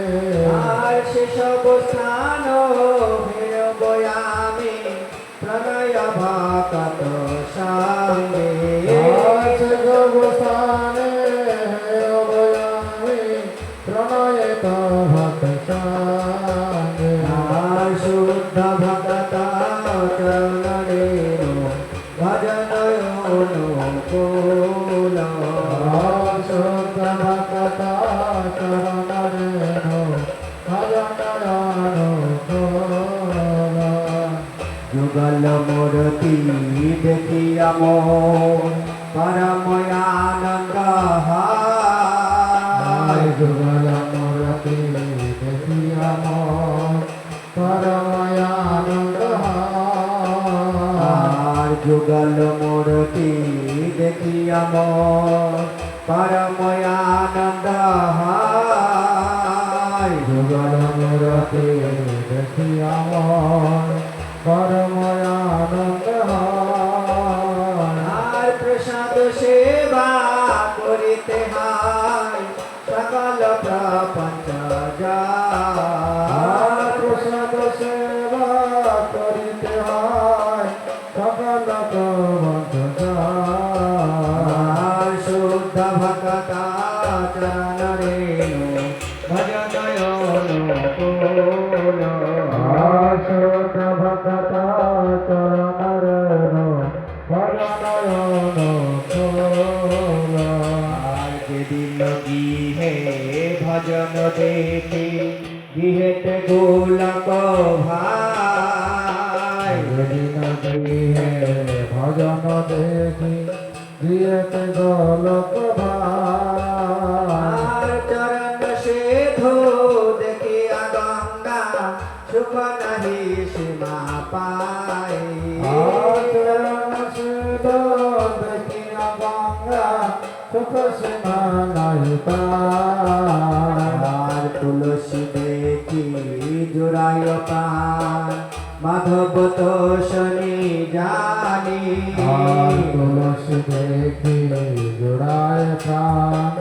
আর সেসব স্থান ফেরব আমি প্রণয় ভক্ত সঙ্গে। আর সব স্থানে আমি প্রণয়িত ভক্ত সঙ্গে। আর শুদ্ধ ভক্ত চরণ রেণু ভজনয়ন কুল। আর শুদ্ধ ভক্ত চরণ রেণু ভজনয়ন কুল। যুগল মূর্তি দেখিয়া মন পরময়ানন্দ হয়। যুগল মূর্তি দেখিয়া মন পরমানন্দ হয়। আর যুগল মূর্তি দেখিয়া মন পরময়ানন্দ হয়। যুগল মূর্তি দেখিয়া মন পরমানন্দ হয়। আর প্রসাদ সেবা করিতে হয় সকল প্রপঞ্চ আর প্রসাদ সেবা করিতে হয় সকল প্রবন্ধ যায়। আর শুদ্ধ ভক্ত চরণ রেণু ভজনয়ন কুল। আর শুদ্ধ ভক্ত ভজন দেখি গৃহেতে গোলক ভাই যেদিন গৃহে ভজন দেখি গৃহেতে গোলক ভাই আর চরণ সেধো দেখিয়া গঙ্গা সুখ নাহি সীমা পাই আচরণ সিদ্ধ দেখিয়া গঙ্গা সুখ সীমা নাই পায়। আর তুলসী দেখি জোড়ায় প্রাণ মাধব তো শনি জানি আর তুলসী দেখি জোড়ায় প্রাণ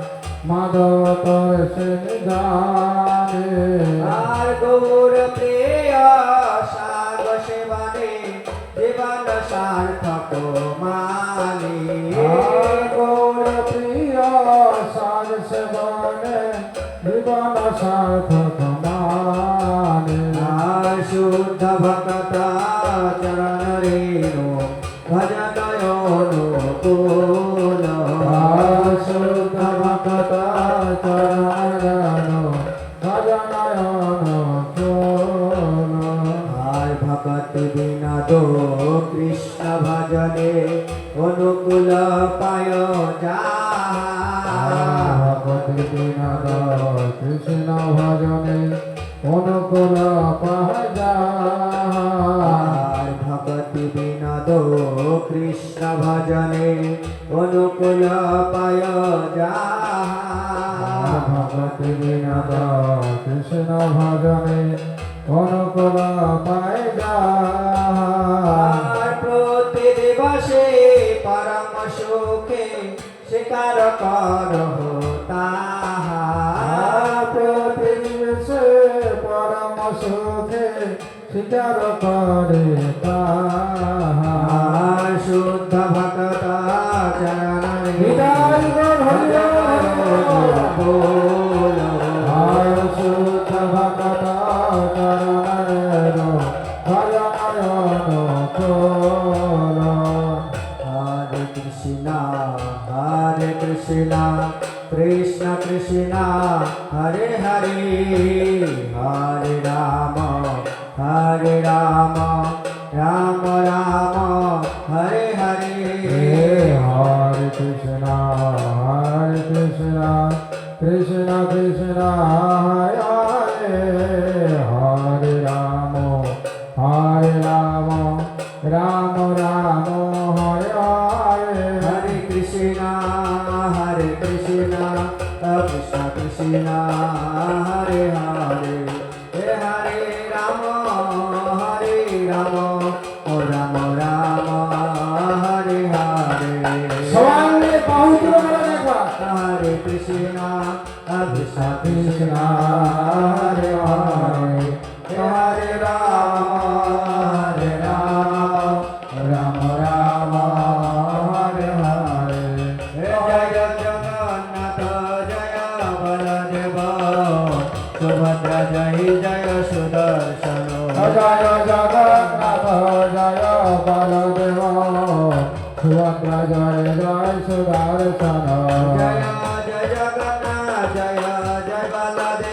মাধব তোষে জানে। আর গৌর প্রিয় সাগ সেবানে জীবন সার্থক মানি আর গৌর প্রিয় সার সেবনে জীবন সার্থক মানে। আর শুদ্ধ ভক্ত চরণ রেণু ভজনয় অনুকূল আর শুদ্ধ ভক্ত চরণ ভজনয়ন কোন। আর ভক্তি বিনোদ কৃষ্ণ ভজনে অনুকূল পায় যা ভগবতী বিনোদ কৃষ্ণ ভজনে অনুকূল পাহা। আর ভক্তি বিনোদ কৃষ্ণ ভজনে অনুকূল পায় যা ভগবতী বিনোদ কৃষ্ণ ভজনে অনুকূল পায় যা। আর প্রতি দিবসে পরম সুখে শিকার কর তাহা প্রতি দিবসে পরম সুখে স্বীকার করে তাহা। আর শুদ্ধ ভক্ত চরণ হৃদয় বল আর শুদ্ধ ভক্ত চরণের ভজনয়ন কোন। হরে কৃষ্ণ কৃষ্ণ কৃষ্ণ হরে হরে হরে রাম রাম রাম হরে হরে হরে কৃষ্ণ কৃষ্ণ কৃষ্ণ হরে হরে হরে রাম রাম রাম হরে হরে। হরে কৃষ্ণ কৃষ্ণ কৃষ্ণ হরে হরে হরে রাম ও রাম রাম হরে হরে সবাই বহুত দেখবা। হরে কৃষ্ণ কৃষ্ণ কৃষ্ণ হরে হরে হরে রাম রাম রাম হরে হরে। জয় জগন্নাথ জয় বলদেব সুভদ্রা জয় জয় সুদর্শন জয় জগন্নাথ জয় বলদেব সুভদ্রা জয় জয় সুদর্শন। জয় জয় জগন্নাথ জয় জয় বলদেব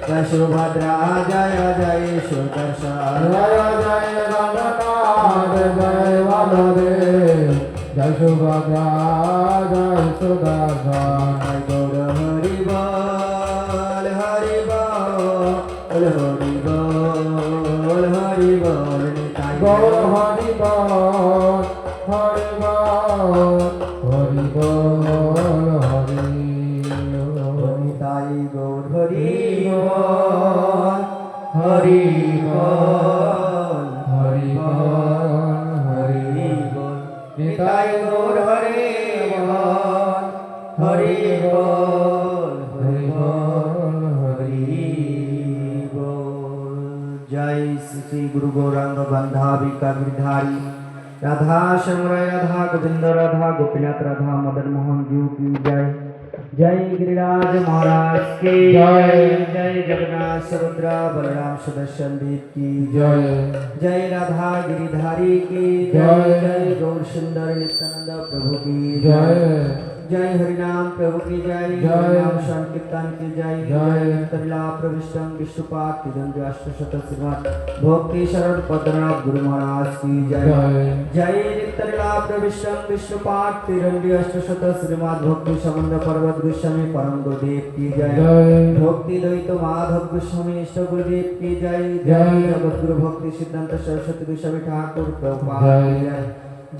জয় সুভদ্রা জয় জয় সুদর্শন জয় জয় জগন্নাথ জয় বলদেব জয় সুভদ্রা জয় সুদর্শন। গৌর হরি বল হরি বল হরি বল হরি বল নিতাই গৌর হরি বল হরি বল হরি বল হরি নিতাই গৌর হরি বল হরি বল হরি বল হরি বল নিতাই গৌর হরি বল হরি বল হরি বল হরি বল জয় শ্রী গুরু গৌরাঙ্গ গন্ধাবিকা गिरधारी राधा श्यामराय राधा गोविंद राधा गोपीनाथ राधा मदन मोहन जीव की जय जय गिरिराज महाराज की जय। जय जगन्नाथ सुभद्रा बलराम सुदर्शन देव की जय जय राधा गिरिधारी की जय। जय गौर सुंदर नित्यानंद प्रभु की जय जय हरिनाम प्रभु की जय जय। हरिनाम संकीर्तन की जय जय। नित्तरला प्रविष्टम विष्णुपाद तिदंड अष्टशत श्रीमद् भक्ति शरण पद्मनाभ गुरु महाराज की जय जय। जय नित्तरला प्रविष्टम विष्णुपाद तिदंड अष्टशत श्रीमद् भक्ति समन्वय पर्वत गोस्वामी परम गुरुदेव की जय जय। भक्ति द्वैत माधव गोस्वामी इष्ट गुरुदेव की जय जय। जय जगत गुरु भक्ति सिद्धांत सरस्वती गोस्वामी ठाकुर प्रभुपाद की जय।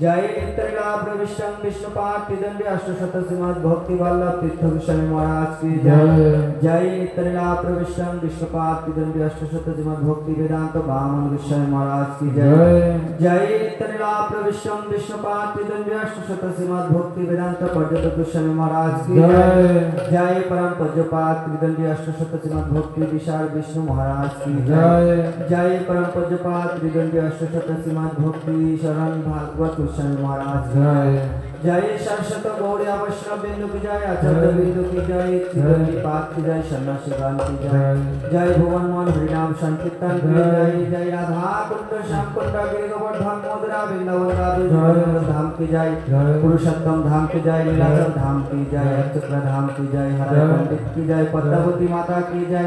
जय जय नित्तरला प्रविष्टम विष्णुपाद तिदंड अष्टशत श्रीमद् भक्ति वल्लभ तीर्थ गोस्वामी महाराज की जय जय। जय नित्तरला प्रविष्टम विष्णुपाद तिदंड अष्टशत श्रीमद् भक्ति वेदांत वामन गोस्वामी महाराज की जय जय। जय नित्तरला प्रविष्टम विष्णुपाद तिदंड अष्टशत श्रीमद् भक्ति वेदांत पर्यटक गोस्वामी महाराज की जय जय। जय परम पूज्यपाद त्रिदंड अष्टशत श्रीमद् भक्ति विशाल विष्णु महाराज की जय जय। जय परम पूज्यपाद त्रिदंड अष्टशत श्रीमद् भक्ति शरण भागवत गोस्वामी महाराज की जय। जय सरस्वत गौड़ी वैष्णव बिंदु की जय आचार्य बिंदु की जय त्रिदंडी पाद की जय सन्यासी गान की जय जय भुवन मोहन हरिनाम संकीर्तन की जय जय राधा कुंड श्याम कुंड गिरि गोवर्धन मधुरा वृंदावन राधे धाम की जय पुरुषोत्तम धाम की जय लीलाचल धाम की जय चक्र धाम की जय हर पंडित की जय पद्मावती माता की जय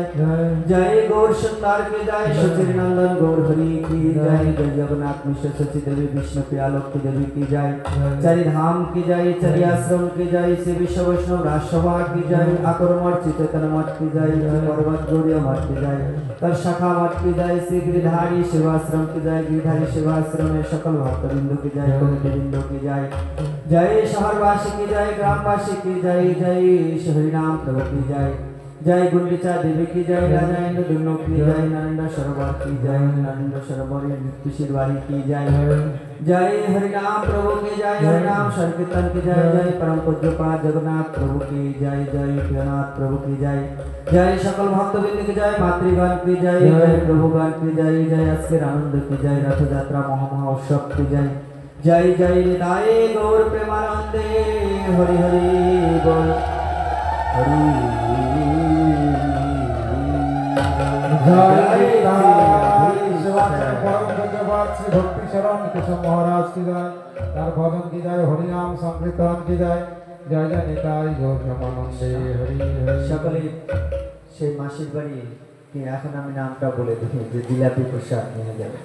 जय गौर सुंदर की जय सचिर नंदन गौर हरि की जय जय जगन्नाथ मिश्र सची देवी विष्णु प्रियालोक की देवी की जय चारि धाम की जय चारि आश्रम की जय श्री विश्व वैष्णव राजसभा की जय आकर मठ चेतन मठ की जय पर्वत गौड़िया मठ की जय तर शाखा मठ की जय श्री गिरिधारी शिवाश्रम की जय गिरिधारी शिवाश्रम में सकल भक्त बिंदु की जय कविता बिंदु की जय जय शहरवासी की जय ग्रामवासी की जय जय हरिनाम प्रभु की जय जय गुंडिचा देवी की जय राजा इंद्र दुन्नो की जय नरेंद्र सरोवर की जय नरेंद्र सरोवर पिशिरवाड़ी की जय जय हरिनाम प्रभु की जय हरिनाम संकीर्तन की जय जय परम पूज्यपाद जगन्नाथ प्रभु की जय जय प्रियनाथ प्रभु की जय जय सकल भक्तवृंद की जय मातृगण की जय जय प्रभुगण की जय जय अस्कर आनंद की जय रथ यात्रा महामहोत्सव की जय जय जय निताय गौर प्रेमानंदे हरि हरि बोल हरि जय शिवाचार्य परम पूज्यपाद श्री भक्ति शरण केशव महाराज की जय तार भजन की जय हरिनाम संकीर्तन की जय जय जय निताई गौर प्रेमानंदे हरि हरि সকলে সেই মাসির বাড়ি কি এখন আমি নামটা বলে দেখি যে জিলাপি প্রসাদ নিয়ে যাবে